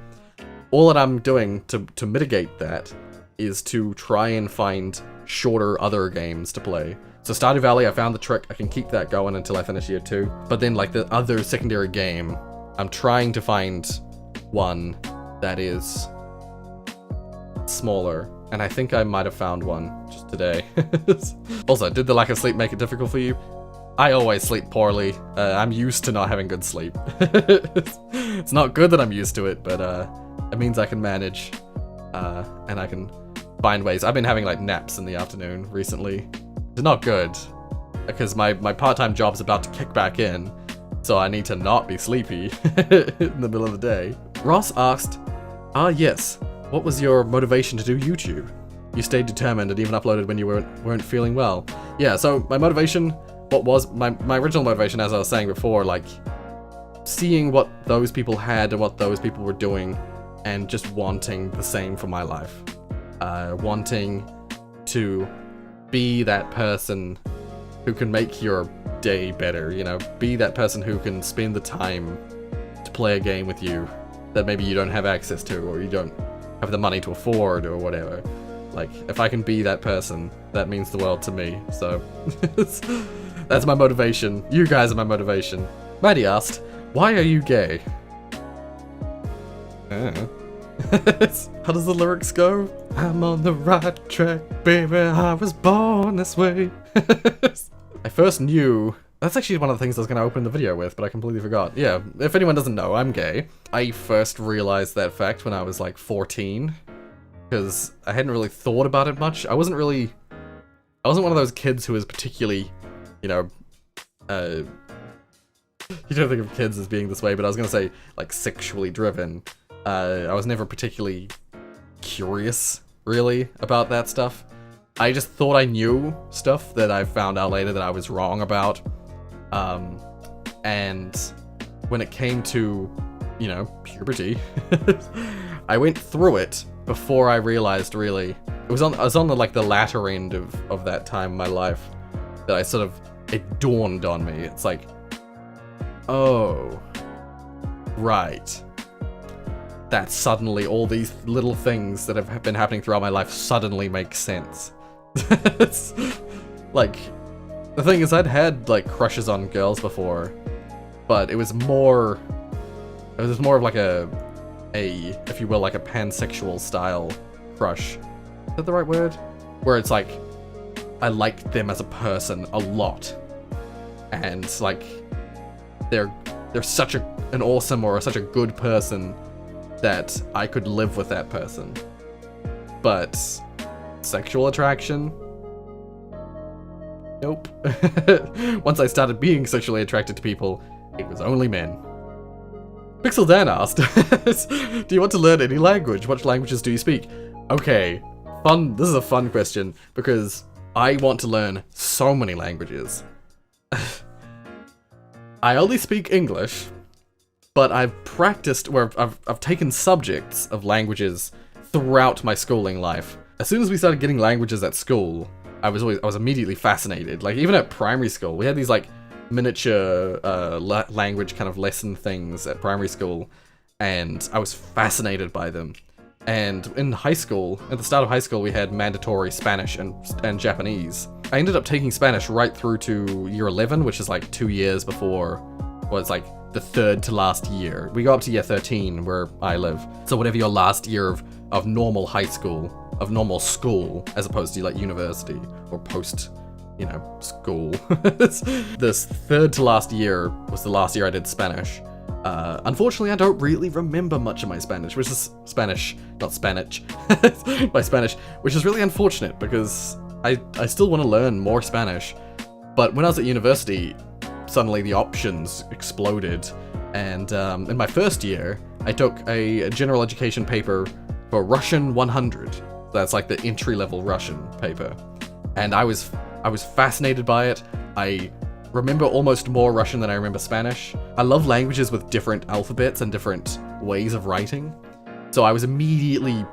[SPEAKER 1] All that I'm doing to mitigate that is to try and find shorter other games to play. So Stardew Valley, I found the trick. I can keep that going until I finish year 2. But then like the other secondary game, I'm trying to find one that is smaller. And I think I might have found one just today. Also, did the lack of sleep make it difficult for you? I always sleep poorly. I'm used to not having good sleep. It's not good that I'm used to it, but it means I can manage. And I can find ways. I've been having like naps in the afternoon recently. It's not good, because my part-time job's about to kick back in, so I need to not be sleepy in the middle of the day. Ross asked, yes, what was your motivation to do YouTube? You stayed determined and even uploaded when you weren't feeling well. Yeah, so my motivation, what was my original motivation, as I was saying before, like seeing what those people had and what those people were doing and just wanting the same for my life. Wanting to be that person who can make your day better, you know, be that person who can spend the time to play a game with you that maybe you don't have access to, or you don't have the money to afford, or whatever. Like, if I can be that person, that means the world to me, so that's my motivation. You guys are my motivation. Maddie asked, why are you gay? How does the lyrics go? I'm on the right track, baby, I was born this way. I first knew... That's actually one of the things I was going to open the video with, but I completely forgot. Yeah, if anyone doesn't know, I'm gay. I first realized that fact when I was like 14, because I hadn't really thought about it much. I wasn't one of those kids who was particularly, you know, you don't think of kids as being this way, but I was going to say, like, sexually driven. I was never particularly curious, really, about that stuff. I just thought I knew stuff that I found out later that I was wrong about. And when it came to, you know, puberty, I went through it before I realized, really. I was on the, like, the latter end of that time in my life that I sort of, it dawned on me. It's like, oh, right. That suddenly, all these little things that have been happening throughout my life suddenly make sense. It's, like, the thing is, I'd had, like, crushes on girls before, but it was more of like a, if you will, like a pansexual style crush. Is that the right word? Where it's like, I liked them as a person a lot. And, like, they're such an awesome or such a good person that I could live with that person. But sexual attraction? Nope. Once I started being sexually attracted to people, it was only men. Pixel Dan asked, do you want to learn any language? What languages do you speak? Okay, fun. This is a fun question, because I want to learn so many languages. I only speak English, but I've practiced, or I've taken subjects of languages throughout my schooling life. As soon as we started getting languages at school, I was immediately fascinated. Like, even at primary school, we had these, like, miniature language kind of lesson things at primary school, and I was fascinated by them. And in high school, at the start of high school, we had mandatory Spanish and Japanese. I ended up taking Spanish right through to year 11, which is like 2 years before, well, it's like the third to last year. We go up to year 13 where I live. So whatever your last year of normal high school, of normal school, as opposed to like university or post, you know, school. This third to last year was the last year I did Spanish. Unfortunately, I don't really remember much of my Spanish, which is Spanish, not Spanish, my Spanish, which is really unfortunate because I still want to learn more Spanish. But when I was at university, suddenly the options exploded. And in my first year, I took a general education paper for Russian 100. That's like the entry-level Russian paper. And I was fascinated by it. I remember almost more Russian than I remember Spanish. I love languages with different alphabets and different ways of writing. So I was immediately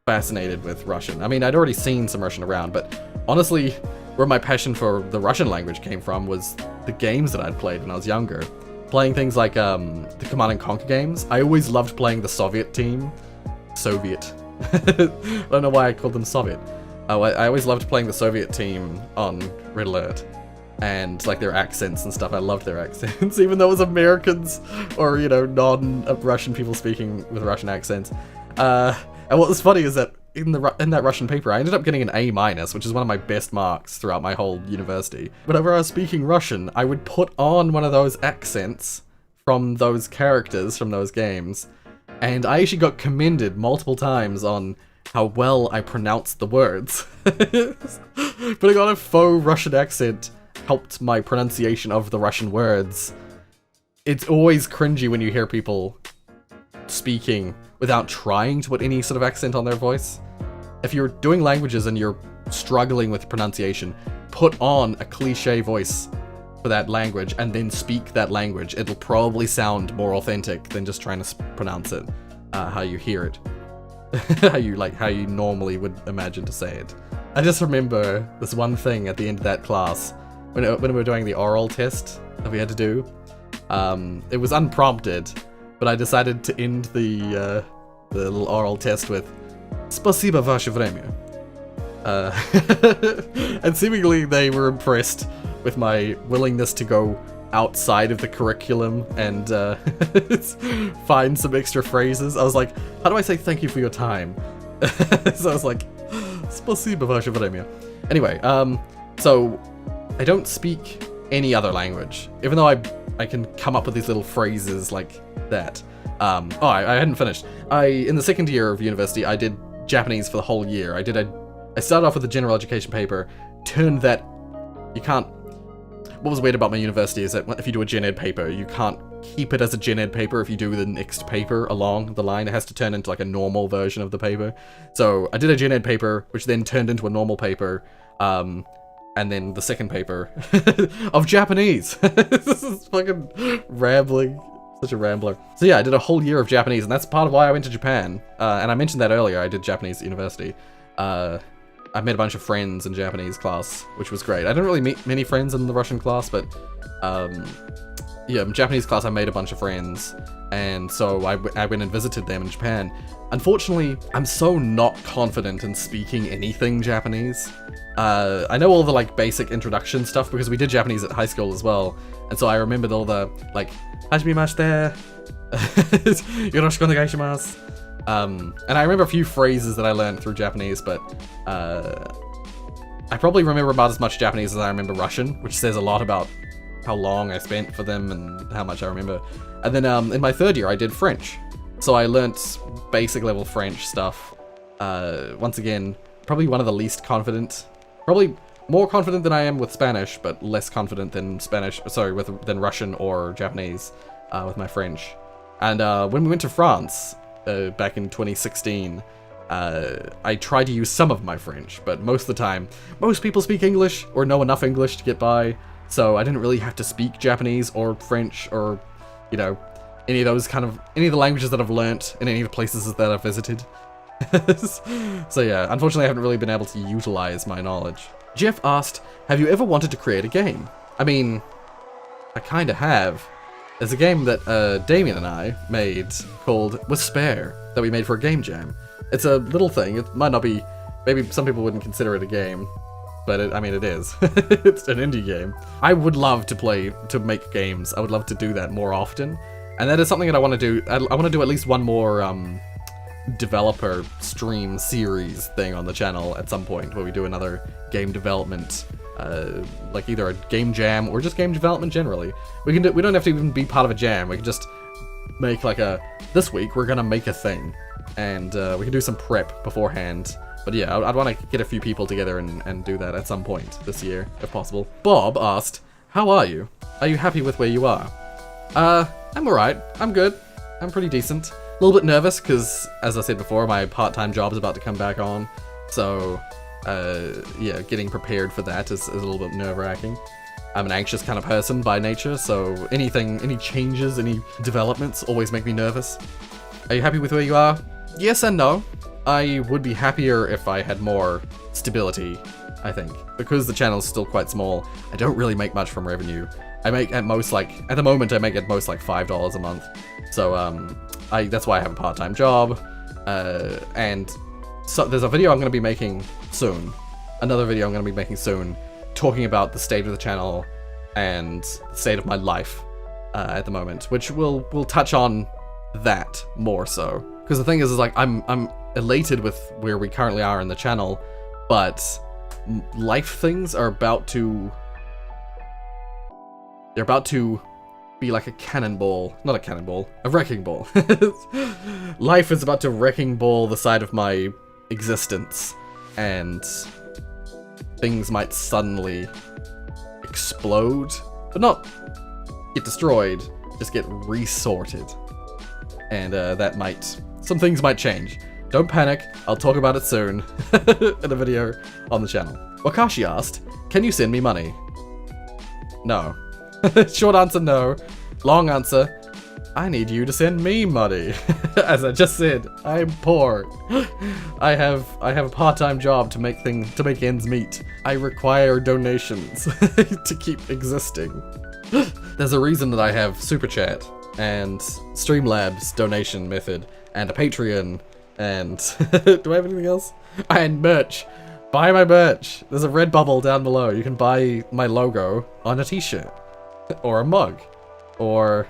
[SPEAKER 1] fascinated with Russian. I mean, I'd already seen some Russian around, but honestly, where my passion for the Russian language came from was the games that I'd played when I was younger. Playing things like the Command and Conquer games. I always loved playing the Soviet team. Soviet. I don't know why I called them Soviet. I always loved playing the Soviet team on Red Alert. And like their accents and stuff. I loved their accents, even though it was Americans or, you know, non-Russian people speaking with Russian accents. And what was funny is that in that Russian paper, I ended up getting an A-, which is one of my best marks throughout my whole university. Whenever I was speaking Russian, I would put on one of those accents from those characters from those games, and I actually got commended multiple times on how well I pronounced the words. Putting on a faux Russian accent helped my pronunciation of the Russian words. It's always cringy when you hear people speaking without trying to put any sort of accent on their voice. If you're doing languages and you're struggling with pronunciation, put on a cliche voice for that language and then speak that language. It'll probably sound more authentic than just trying to pronounce it how you hear it. how you normally would imagine to say it. I just remember this one thing at the end of that class when we were doing the oral test that we had to do. It was unprompted, but I decided to end the little oral test with "Спасибо ваше время." And seemingly they were impressed with my willingness to go outside of the curriculum and find some extra phrases. I was like, how do I say thank you for your time? So I was like, "Спасибо ваше время." Anyway, so I don't speak any other language, even though I can come up with these little phrases like that. I hadn't finished. In the second year of university, I did Japanese for the whole year. I started off with a general education paper, turned that, what was weird about my university is that if you do a gen ed paper, you can't keep it as a gen ed paper if you do the next paper along the line. It has to turn into like a normal version of the paper. So I did a gen ed paper, which then turned into a normal paper, and then the second paper of Japanese. This is fucking rambling. Such a rambler. So yeah, I did a whole year of Japanese, and that's part of why I went to Japan. And I mentioned that earlier, I did Japanese at university. I met a bunch of friends in Japanese class, which was great. I didn't really meet many friends in the Russian class, but yeah, in Japanese class I made a bunch of friends, and so I went and visited them in Japan. Unfortunately, I'm so not confident in speaking anything Japanese. I know all the like basic introduction stuff because we did Japanese at high school as well, and so I remembered all the like "Hajimemashite," "Yoroshiku onegaishimasu." And I remember a few phrases that I learned through Japanese, but I probably remember about as much Japanese as I remember Russian, which says a lot about how long I spent for them and how much I remember. And then in my third year, I did French. So I learnt basic level French stuff. Once again, probably one of the least confident. Probably more confident than I am with Spanish, but less confident than than Russian or Japanese with my French. And when we went to France, back in 2016, I tried to use some of my French, but most of the time, most people speak English or know enough English to get by, so I didn't really have to speak Japanese or French or, you know, any of the languages that I've learnt in any of the places that I've visited. So yeah, unfortunately I haven't really been able to utilize my knowledge. Jeff asked, have you ever wanted to create a game? I mean, I kinda have. There's a game that Damien and I made called Whisper that we made for a game jam. It's a little thing. It might not be, maybe some people wouldn't consider it a game, but it is. It's an indie game. I would love to make games. I would love to do that more often, and that is something that I want to do. I want to do at least one more developer stream series thing on the channel at some point where we do another game development. Like either a game jam or just game development generally. We don't have to even be part of a jam. We can just make like this week we're gonna make a thing, and we can do some prep beforehand. But yeah, I'd want to get a few people together and do that at some point this year, if possible. Bob asked, how are you? Are you happy with where you are? I'm alright. I'm good. I'm pretty decent. A little bit nervous because, as I said before, my part-time job is about to come back on. So yeah, getting prepared for that is a little bit nerve-wracking. I'm an anxious kind of person by nature, so any changes, any developments always make me nervous. Are you happy with where you are? Yes and no. I would be happier if I had more stability I think. Because the channel's still quite small, I don't really make much from revenue. I make at most like, at the moment I make at most like $5 a month. So that's why I have a part-time job. And so there's a video I'm going to be making soon. Another video I'm going to be making soon, talking about the state of the channel and the state of my life at the moment, which will touch on that more so. Because the thing is like I'm elated with where we currently are in the channel, but life things are about to... They're about to be like a cannonball. Not a cannonball, a wrecking ball. Life is about to wrecking ball the side of my existence, and things might suddenly explode, but not get destroyed, just get resorted. And some things might change. Don't panic, I'll talk about it soon in a video on the channel. Wakashi asked, can you send me money? No. Short answer, no. Long answer, I need you to send me money. As I just said, I'm poor. I have a part-time job to make ends meet. I require donations to keep existing. There's a reason that I have Super Chat and Streamlabs donation method and a Patreon and do I have anything else? And merch. Buy my merch. There's a Redbubble down below. You can buy my logo on a t-shirt or a mug or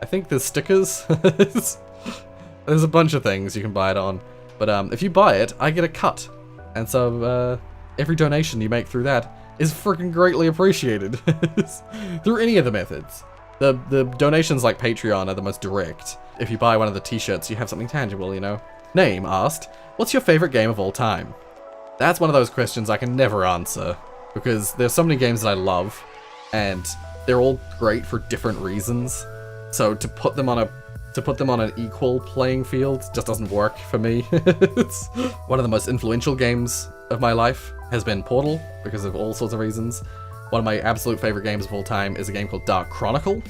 [SPEAKER 1] I think there's stickers. There's a bunch of things you can buy it on. But if you buy it, I get a cut. And so every donation you make through that is freaking greatly appreciated. Through any of the methods. The donations like Patreon are the most direct. If you buy one of the t-shirts, you have something tangible, you know? Name asked, what's your favorite game of all time? That's one of those questions I can never answer. Because there's so many games that I love, and they're all great for different reasons. So to put them on an equal playing field just doesn't work for me. It's one of the most influential games of my life has been Portal, because of all sorts of reasons. One of my absolute favorite games of all time is a game called Dark Chronicle,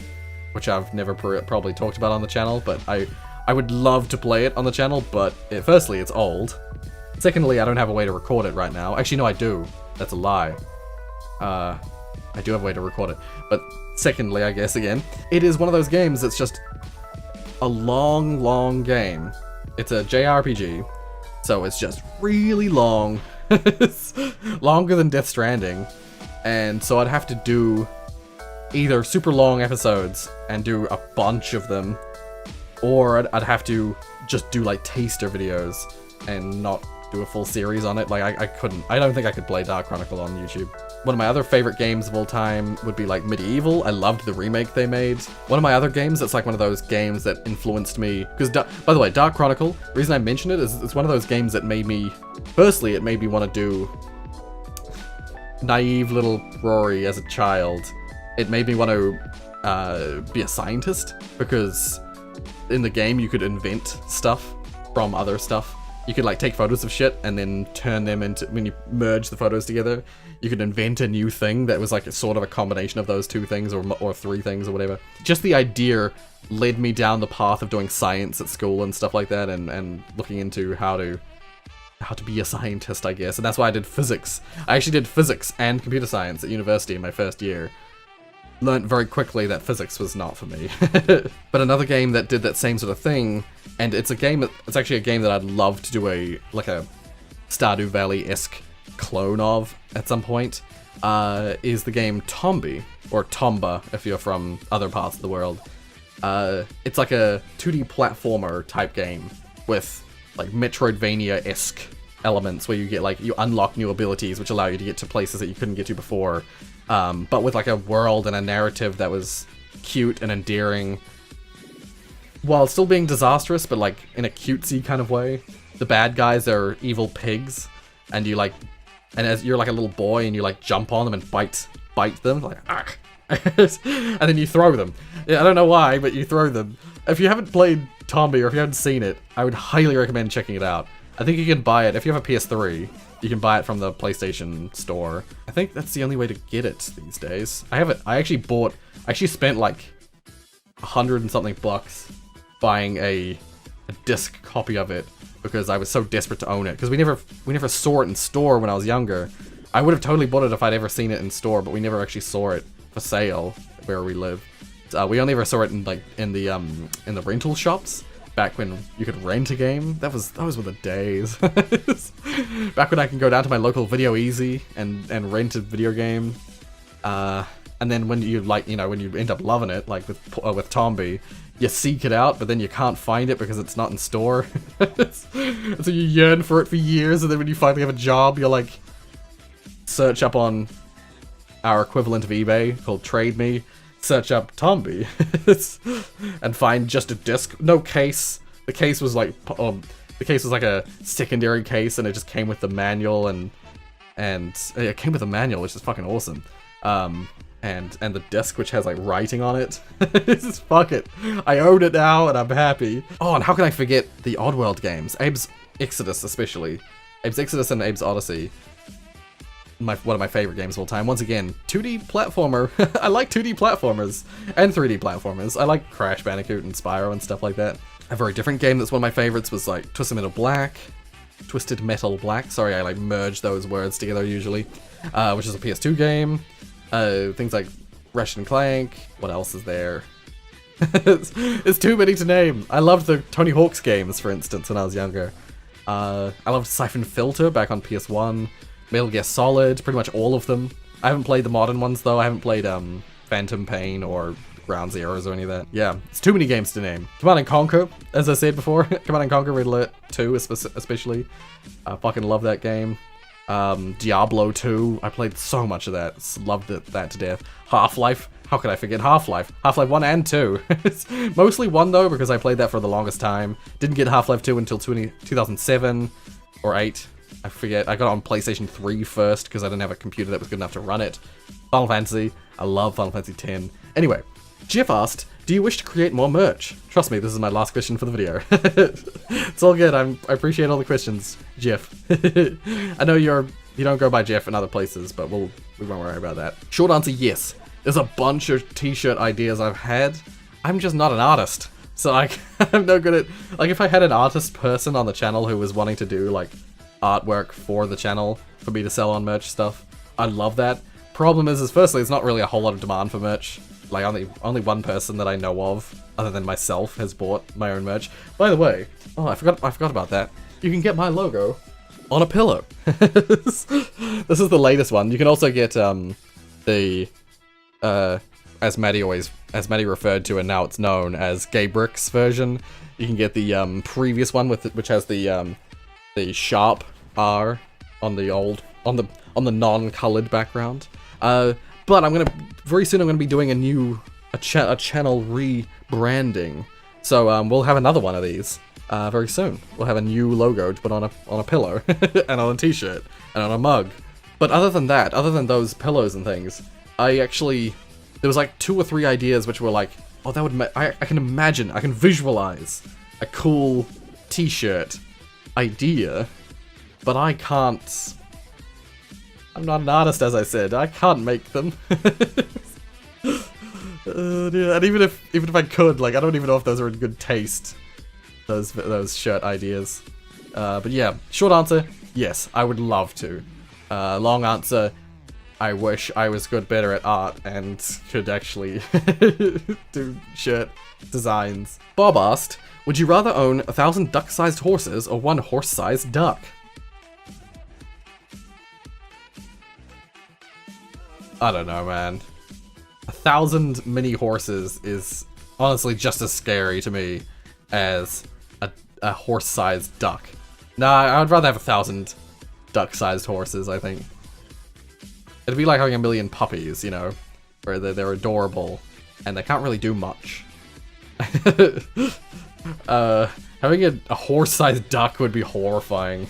[SPEAKER 1] which I've never probably talked about on the channel, but I would love to play it on the channel, but firstly, it's old. Secondly, I don't have a way to record it right now. Actually, no, I do. That's a lie. I do have a way to record it. But secondly, I guess, again, it is one of those games that's just a long, long game. It's a JRPG, so it's just really long. It's longer than Death Stranding. And so I'd have to do either super long episodes and do a bunch of them, or I'd have to just do like taster videos and not do a full series on it. Like I don't think I could play Dark Chronicle on YouTube. One of my other favorite games of all time would be like Medieval. I loved the remake they made. One of my other games that's like one of those games that influenced me, because by the way, Dark Chronicle, the reason I mention it is it's one of those games that made me, firstly, it made me want to do naive little Rory as a child. It made me want to be a scientist, because in the game you could invent stuff from other stuff. You could like take photos of shit and then turn them into, when you merge the photos together, you could invent a new thing that was like a sort of a combination of those two things or three things or whatever. Just the idea led me down the path of doing science at school and stuff like that, and looking into how to be a scientist, I guess. And that's why I did physics. I actually did physics and computer science at university in my first year. Learned very quickly that physics was not for me. But another game that did that same sort of thing, and it's actually a game that I'd love to do a Stardew Valley-esque clone of at some point, is the game Tombi, or Tomba if you're from other parts of the world. It's like a 2D platformer type game with like Metroidvania-esque elements where you unlock new abilities which allow you to get to places that you couldn't get to before, but with like a world and a narrative that was cute and endearing while still being disastrous, but like in a cutesy kind of way. The bad guys are evil pigs, and as you're like a little boy and you like jump on them and bite them like argh. And then you throw them. Yeah, I don't know why, but you throw them. If you haven't played Tombi or if you haven't seen it, I would highly recommend checking it out. I think you can buy it if you have a PS3. You can buy it from the PlayStation Store. I think that's the only way to get it these days. I actually spent like $100 and something buying a disc copy of it because I was so desperate to own it. Because we never saw it in store when I was younger. I would have totally bought it if I'd ever seen it in store, but we never actually saw it for sale where we live. We only ever saw it in like in the rental shops back when you could rent a game. Those were the days. Back when I can go down to my local Video Easy and rent a video game. And then when you when you end up loving it, like with Tombi, you seek it out, but then you can't find it because it's not in store. So you yearn for it for years, and then when you finally have a job, you're like, search up on our equivalent of eBay called Trade Me, search up Tombi, and find just a disc, no case. The case was like a secondary case, and it just came with the manual, and it came with a manual, which is fucking awesome. And the disc, which has like writing on it. Just fuck it. I own it now, and I'm happy. Oh, and how can I forget the Oddworld games? Abe's Exodus, especially. Abe's Exodus and Abe's Odyssey. One of my favorite games of all time. Once again, 2D platformer. I like 2D platformers and 3D platformers. I like Crash Bandicoot and Spyro and stuff like that. A very different game that's one of my favorites was like Twisted Metal Black. Sorry, I like merge those words together usually. Which is a PS2 game. Things like Ratchet and Clank. What else is there? It's too many to name. I loved the Tony Hawk's games, for instance, when I was younger. I loved Siphon Filter back on PS1. Metal Gear Solid, pretty much all of them. I haven't played the modern ones though. I haven't played Phantom Pain or Ground Zeroes or any of that. Yeah, it's too many games to name. Command & Conquer, as I said before. Command & Conquer Red Alert 2 especially. I fucking love that game. Diablo 2, I played so much of that. Loved that to death. Half-Life, how could I forget Half-Life? Half-Life 1 and 2. It's mostly 1 though, because I played that for the longest time. Didn't get Half-Life 2 until 2007 or 8. I forget. I got it on PlayStation 3 first because I didn't have a computer that was good enough to run it. Final Fantasy. I love Final Fantasy X. Anyway, Jeff asked, do you wish to create more merch? Trust me, this is my last question for the video. It's all good. I appreciate all the questions, Jeff. I know you don't go by Jeff in other places, but we won't worry about that. Short answer, yes. There's a bunch of t-shirt ideas I've had. I'm just not an artist. So I'm no good at... Like, if I had an artist person on the channel who was wanting to do, like, artwork for the channel for me to sell on merch stuff, I'd love that. Problem is firstly, there's not really a whole lot of demand for merch. Like, only one person that I know of, other than myself, has bought my own merch. By the way, oh, I forgot about that. You can get my logo on a pillow. This is the latest one. You can also get as Maddie referred to, and now it's known as Gabrick's version. You can get the previous one which has the sharp R on the non-colored background. But very soon I'm gonna be doing a channel rebranding. So we'll have another one of these very soon. We'll have a new logo to put on a pillow and on a t-shirt and on a mug. But other than those pillows and things, there was like 2 or 3 ideas which were like, oh, that would I can visualize a cool t-shirt idea, but I can't. I'm not an artist, as I said. I can't make them. And even if I could, like, I don't even know if those are in good taste. Those shirt ideas. But yeah, short answer, yes, I would love to. Long answer, I wish I was better at art and could actually do shirt designs. Bob asked, would you rather own 1,000 duck-sized horses or 1 horse-sized duck? I don't know, man. 1,000 mini horses is honestly just as scary to me as a horse-sized duck. Nah, I would rather have 1,000 duck-sized horses, I think. It'd be like having a million puppies, you know, where they're adorable and they can't really do much. Having a horse-sized duck would be horrifying.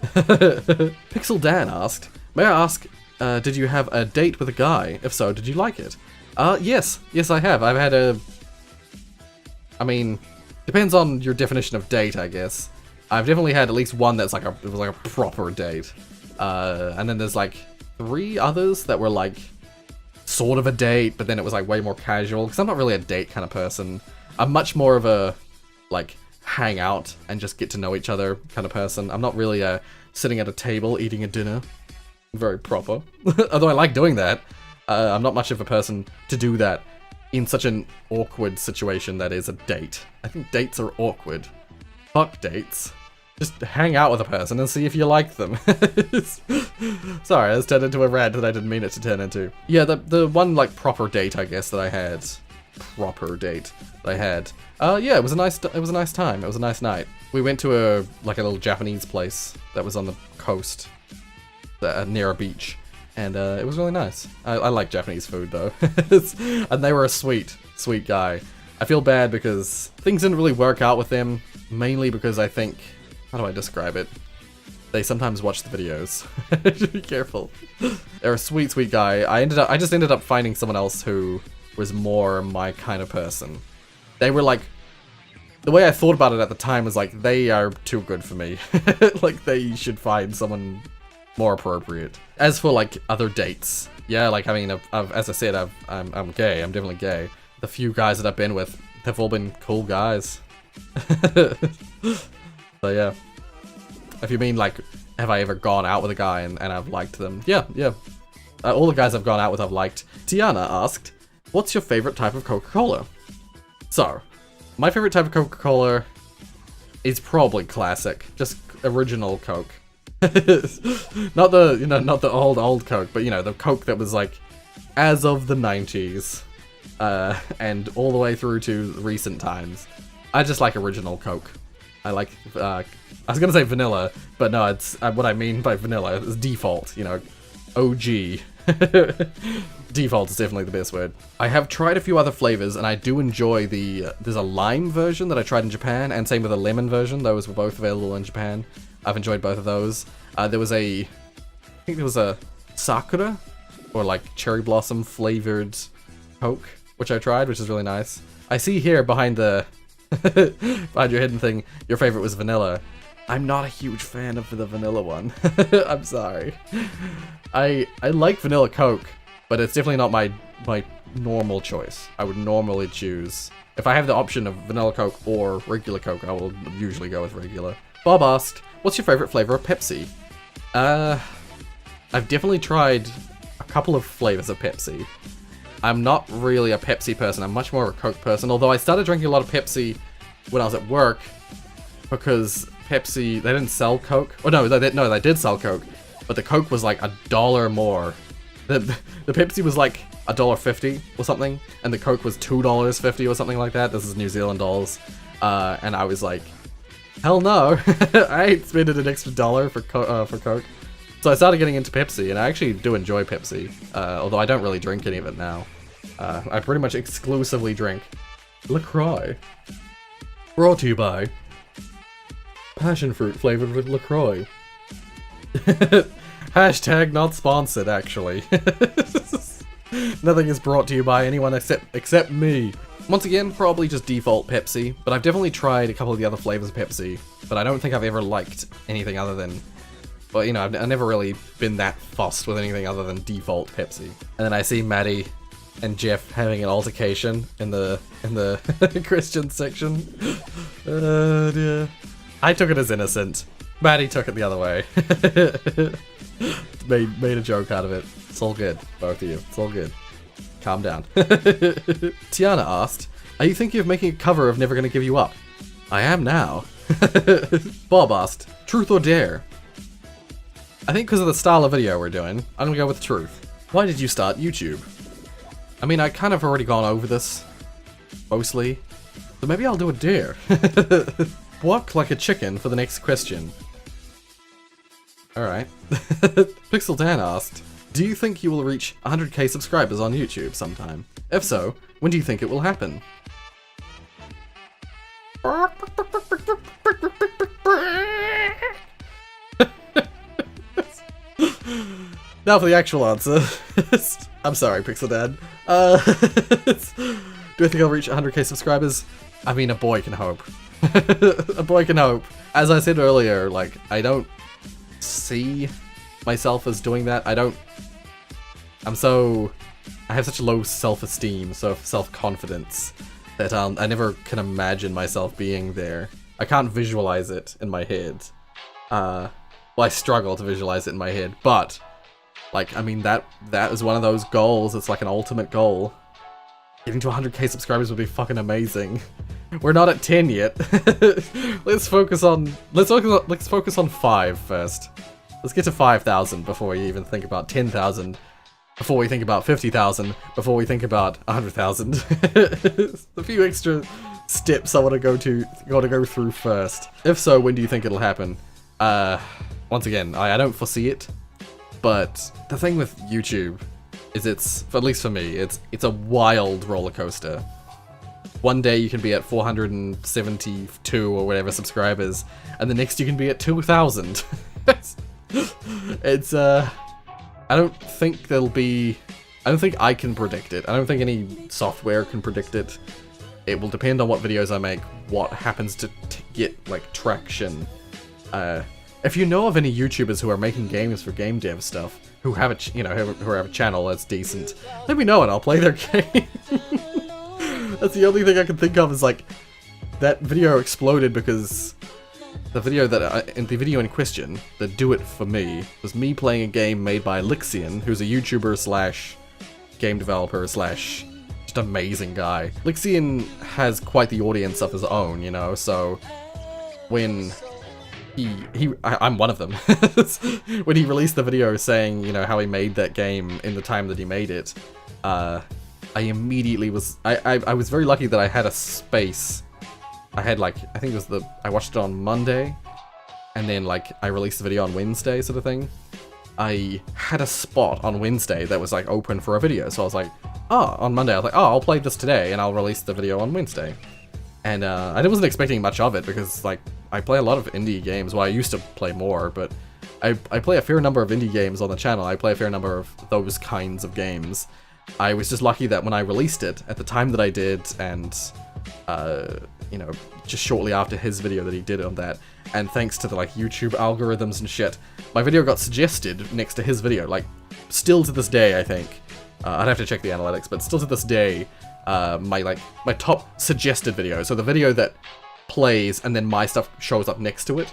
[SPEAKER 1] Pixel Dan asked, may I ask, did you have a date with a guy? If so, did you like it? Yes. Yes, I have. I've had I mean, depends on your definition of date, I guess. I've definitely had at least one that's like it was like a proper date. And then there's like 3 others that were like sort of a date, but then it was like way more casual, because I'm not really a date kind of person. I'm much more of a like hang out and just get to know each other kind of person. I'm not really sitting at a table eating a dinner very proper. Although I like doing that, I'm not much of a person to do that in such an awkward situation that is a date. I think dates are awkward. Fuck dates. Just hang out with a person and see if you like them. Sorry, this turned into a rant that I didn't mean it to turn into. Yeah, the one, like, proper date, I guess, that I had. Proper date that I had. Yeah, it was a nice time. It was a nice night. We went to a little Japanese place that was on the coast, near a beach. And it was really nice. I like Japanese food, though. And they were a sweet guy. I feel bad because things didn't really work out with them, mainly because I think... How do I describe it? They sometimes watch the videos. Be careful. They're a sweet guy. I just ended up finding someone else who was more my kind of person. They were like... The way I thought about it at the time was like, they are too good for me. Like, they should find someone more appropriate. As for, like, other dates, yeah, like, I mean, as I said, I'm gay. I'm definitely gay. The few guys that I've been with have all been cool guys. So, yeah. If you mean, like, have I ever gone out with a guy and I've liked them? Yeah. All the guys I've gone out with I've liked. Tiana asked, what's your favorite type of Coca-Cola? So, my favorite type of Coca-Cola is probably classic. Just original Coke. Not the old Coke, but, the Coke that was, like, as of the 90s. And all the way through to recent times. I just like original Coke. I like, I was gonna say vanilla, but no, it's, what I mean by vanilla is default, OG. Default is definitely the best word. I have tried a few other flavors, and I do enjoy there's a lime version that I tried in Japan, and same with a lemon version. Those were both available in Japan. I've enjoyed both of those. I think there was a sakura, or like cherry blossom flavored Coke, which I tried, which is really nice. I see here behind the behind your hidden thing, your favorite was vanilla. I'm not a huge fan of the vanilla one. I'm sorry. I like vanilla Coke, but it's definitely not my normal choice. I would normally choose, if I have the option of vanilla Coke or regular Coke, I will usually go with regular. Bob asked, what's your favorite flavor of Pepsi? I've definitely tried a couple of flavors of Pepsi. I'm not really a Pepsi person, I'm much more of a Coke person, although I started drinking a lot of Pepsi when I was at work, because Pepsi, they didn't sell Coke. Oh no, they did sell Coke, but the Coke was like $1 more. The Pepsi was like $1.50 or something, and the Coke was $2.50 or something like that. This is New Zealand dollars. And I was like, hell no, I ain't spending an extra $1 for Coke. So I started getting into Pepsi, and I actually do enjoy Pepsi, although I don't really drink any of it now. I pretty much exclusively drink LaCroix. Brought to you by passion fruit flavored with LaCroix. Hashtag not sponsored, actually. Nothing is brought to you by anyone except me. Once again, probably just default Pepsi, but I've definitely tried a couple of the other flavors of Pepsi, but I don't think I've ever liked anything other than... Well, I've never really been that fussed with anything other than default Pepsi. And then I see Maddie and Jeff having an altercation in the Christian section. Dear. I took it as innocent. Maddie took it the other way. made a joke out of it. It's all good, both of you. It's all good. Calm down. Tiana asked, are you thinking of making a cover of Never Gonna Give You Up? I am now. Bob asked, truth or dare? I think because of the style of video we're doing, I'm gonna go with truth. Why did you start YouTube? I mean, I kind of already gone over this, mostly, so maybe I'll do a dare. Walk like a chicken for the next question. Alright. Pixel Dan asked, do you think you will reach 100k subscribers on YouTube sometime? If so, when do you think it will happen? Now for the actual answer. I'm sorry, Pixel Dad. Do I think I'll reach 100k subscribers? I mean, a boy can hope. A boy can hope. As I said earlier, like, I don't see myself as doing that. I have such low self-esteem, self-confidence, that I never can imagine myself being there. I can't visualize it in my head. Well, I struggle to visualize it in my head, but Like, I mean, that is one of those goals. It's like an ultimate goal. Getting to 100k subscribers would be fucking amazing. We're not at 10 yet. Let's focus on 5 first. Let's get to 5,000 before we even think about 10,000. Before we think about 50,000. Before we think about 100,000. A few extra steps I want to go through first. If so, when do you think it'll happen? Once again, I don't foresee it. But the thing with YouTube is at least for me, it's a wild roller coaster. One day you can be at 472 or whatever subscribers, and the next you can be at 2,000. I don't think I can predict it. I don't think any software can predict it. It will depend on what videos I make, what happens to get, like, traction. If you know of any YouTubers who are making games for game dev stuff, who have a channel that's decent, let me know and I'll play their game. That's the only thing I can think of is, like, that video exploded because the video in question, the Do It For Me, was me playing a game made by Lixian, who's a YouTuber slash game developer slash just amazing guy. Lixian has quite the audience of his own, you know, so when I'm one of them. When he released the video saying, you know, how he made that game in the time that he made it, I immediately was... I was very lucky that I had a space. I had, like, I think it was I watched it on Monday, and then, like, I released the video on Wednesday, sort of thing. I had a spot on Wednesday that was, like, open for a video, so I was like, on Monday, I was like, I'll play this today, and I'll release the video on Wednesday. And I wasn't expecting much of it, because, like, I play a lot of indie games. Well, I used to play more, but I play a fair number of indie games on the channel. I play a fair number of those kinds of games. I was just lucky that when I released it, at the time that I did, and, you know, just shortly after his video that he did on that, and thanks to the, like, YouTube algorithms and shit, my video got suggested next to his video. Like, still to this day, I think. I'd have to check the analytics, but still to this day, my top suggested video, so the video that plays and then my stuff shows up next to it,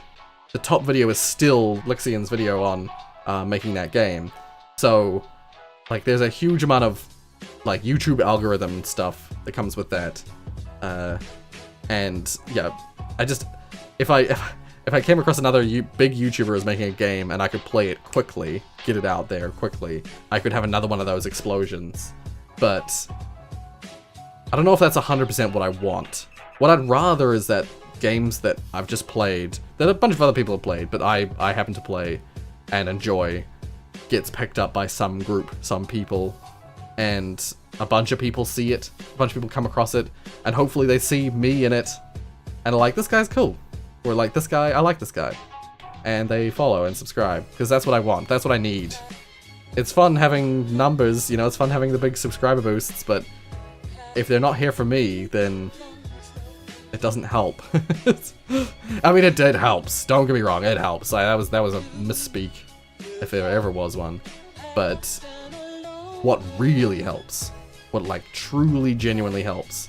[SPEAKER 1] the top video is still Lixian's video on making that game. So, like, there's a huge amount of, like, YouTube algorithm stuff that comes with that. And yeah, if I came across another big YouTuber who's making a game and I could play it quickly, get it out there quickly, I could have another one of those explosions. But I don't know if that's 100% what I want. What I'd rather is that games that I've just played, that a bunch of other people have played, but I happen to play and enjoy, gets picked up by some group, some people, and a bunch of people see it, a bunch of people come across it, and hopefully they see me in it, and are like, this guy's cool. Or like, this guy, I like this guy. And they follow and subscribe, because that's what I want, that's what I need. It's fun having numbers, you know, it's fun having the big subscriber boosts, but if they're not here for me, then it doesn't help. I mean, it helps. Don't get me wrong, it helps. That was a misspeak, if there ever was one. But what really helps, what, like, truly, genuinely helps,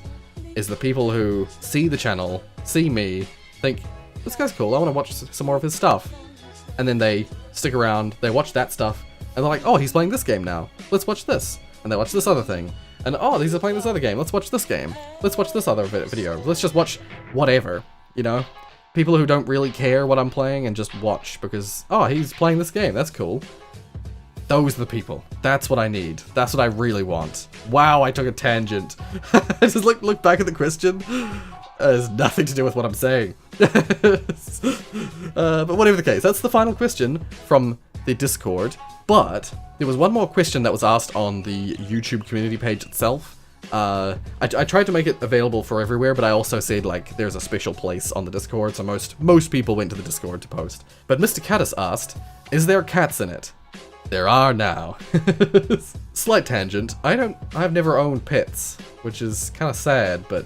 [SPEAKER 1] is the people who see the channel, see me, think, this guy's cool, I want to watch some more of his stuff. And then they stick around, they watch that stuff, and they're like, oh, he's playing this game now, let's watch this. And they watch this other thing. And, oh, these are playing this other game, let's watch this game. Let's watch this other video. Let's just watch whatever, you know? People who don't really care what I'm playing and just watch because, oh, he's playing this game, that's cool. Those are the people. That's what I need. That's what I really want. Wow, I took a tangent. I just look back at the question. It has nothing to do with what I'm saying. But whatever the case, that's the final question from the Discord. But there was one more question that was asked on the YouTube community page itself. I tried to make it available for everywhere, but I also said, like, there's a special place on the Discord, so most people went to the Discord to post. But Mr. Caddis asked, is there cats in it? There are now. Slight tangent. I've never owned pets, which is kind of sad, but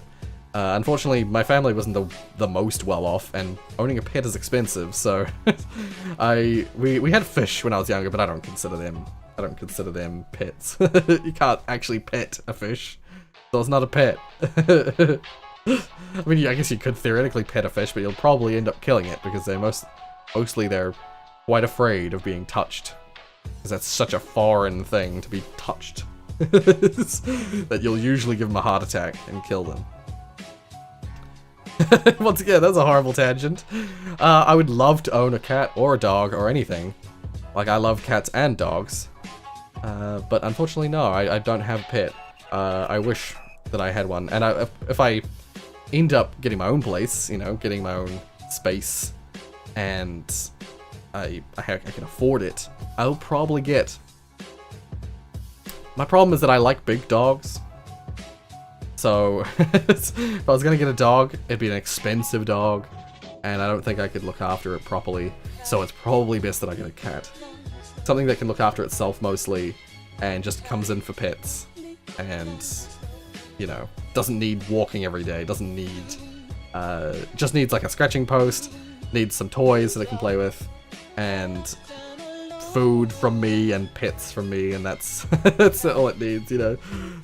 [SPEAKER 1] unfortunately my family wasn't the most well off, and owning a pet is expensive, so we had fish when I was younger, but I don't consider them pets. You can't actually pet a fish, so it's not a pet. I mean, I guess you could theoretically pet a fish, but you'll probably end up killing it because they're mostly quite afraid of being touched. because that's such a foreign thing to be touched that you'll usually give them a heart attack and kill them. Once again, that's a horrible tangent. I would love to own a cat or a dog or anything. Like, I love cats and dogs. But unfortunately, no, I don't have a pet. I wish that I had one. And if I end up getting my own place, you know, getting my own space, and I can afford it, I'll probably get... My problem is that I like big dogs. So, if I was gonna get a dog, it'd be an expensive dog, and I don't think I could look after it properly. So it's probably best that I get a cat. Something that can look after itself mostly, and just comes in for pets, and, you know, doesn't need walking every day, doesn't need, just needs like a scratching post, needs some toys that it can play with, and food from me and pets from me, and that's that's all it needs, you know.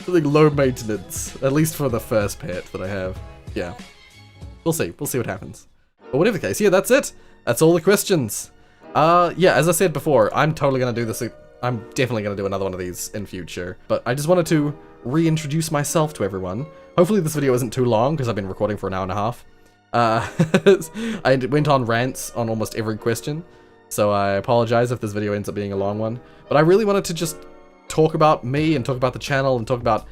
[SPEAKER 1] Something low maintenance, at least for the first pet that I have. Yeah, we'll see what happens. But whatever the case, yeah, that's it. That's all the questions. Yeah, as I said before, I'm totally gonna do this. I'm definitely gonna do another one of these in future. But I just wanted to reintroduce myself to everyone. Hopefully this video isn't too long because I've been recording for an hour and a half. I went on rants on almost every question. So I apologize if this video ends up being a long one, but I really wanted to just talk about me and talk about the channel and talk about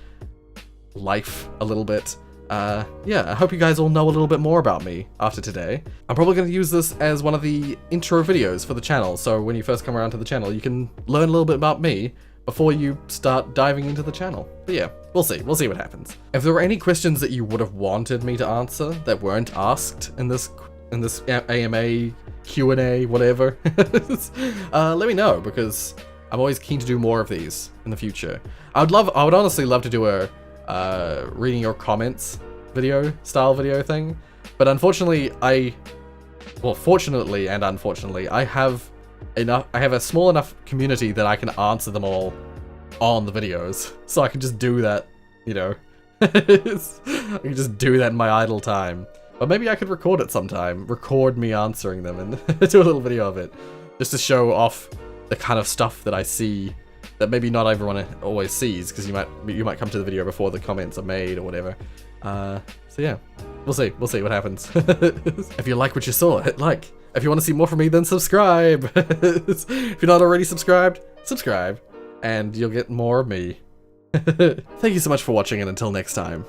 [SPEAKER 1] life a little bit. Yeah, I hope you guys all know a little bit more about me after today. I'm probably going to use this as one of the intro videos for the channel, so when you first come around to the channel, you can learn a little bit about me before you start diving into the channel. But yeah, we'll see what happens. If there were any questions that you would have wanted me to answer that weren't asked in this AMA, Q&A, whatever, let me know, because I'm always keen to do more of these in the future. I would honestly love to do a reading your comments style video thing, but unfortunately fortunately and unfortunately, I have a small enough community that I can answer them all on the videos, so I can just do that, you know. I can just do that in my idle time. But maybe I could record it sometime, record me answering them and do a little video of it, just to show off the kind of stuff that I see that maybe not everyone always sees, because you might come to the video before the comments are made or whatever. So yeah, we'll see what happens. If you like what you saw, hit like. If you want to see more from me, then subscribe. If you're not already subscribed, subscribe, and you'll get more of me. Thank you so much for watching, and until next time.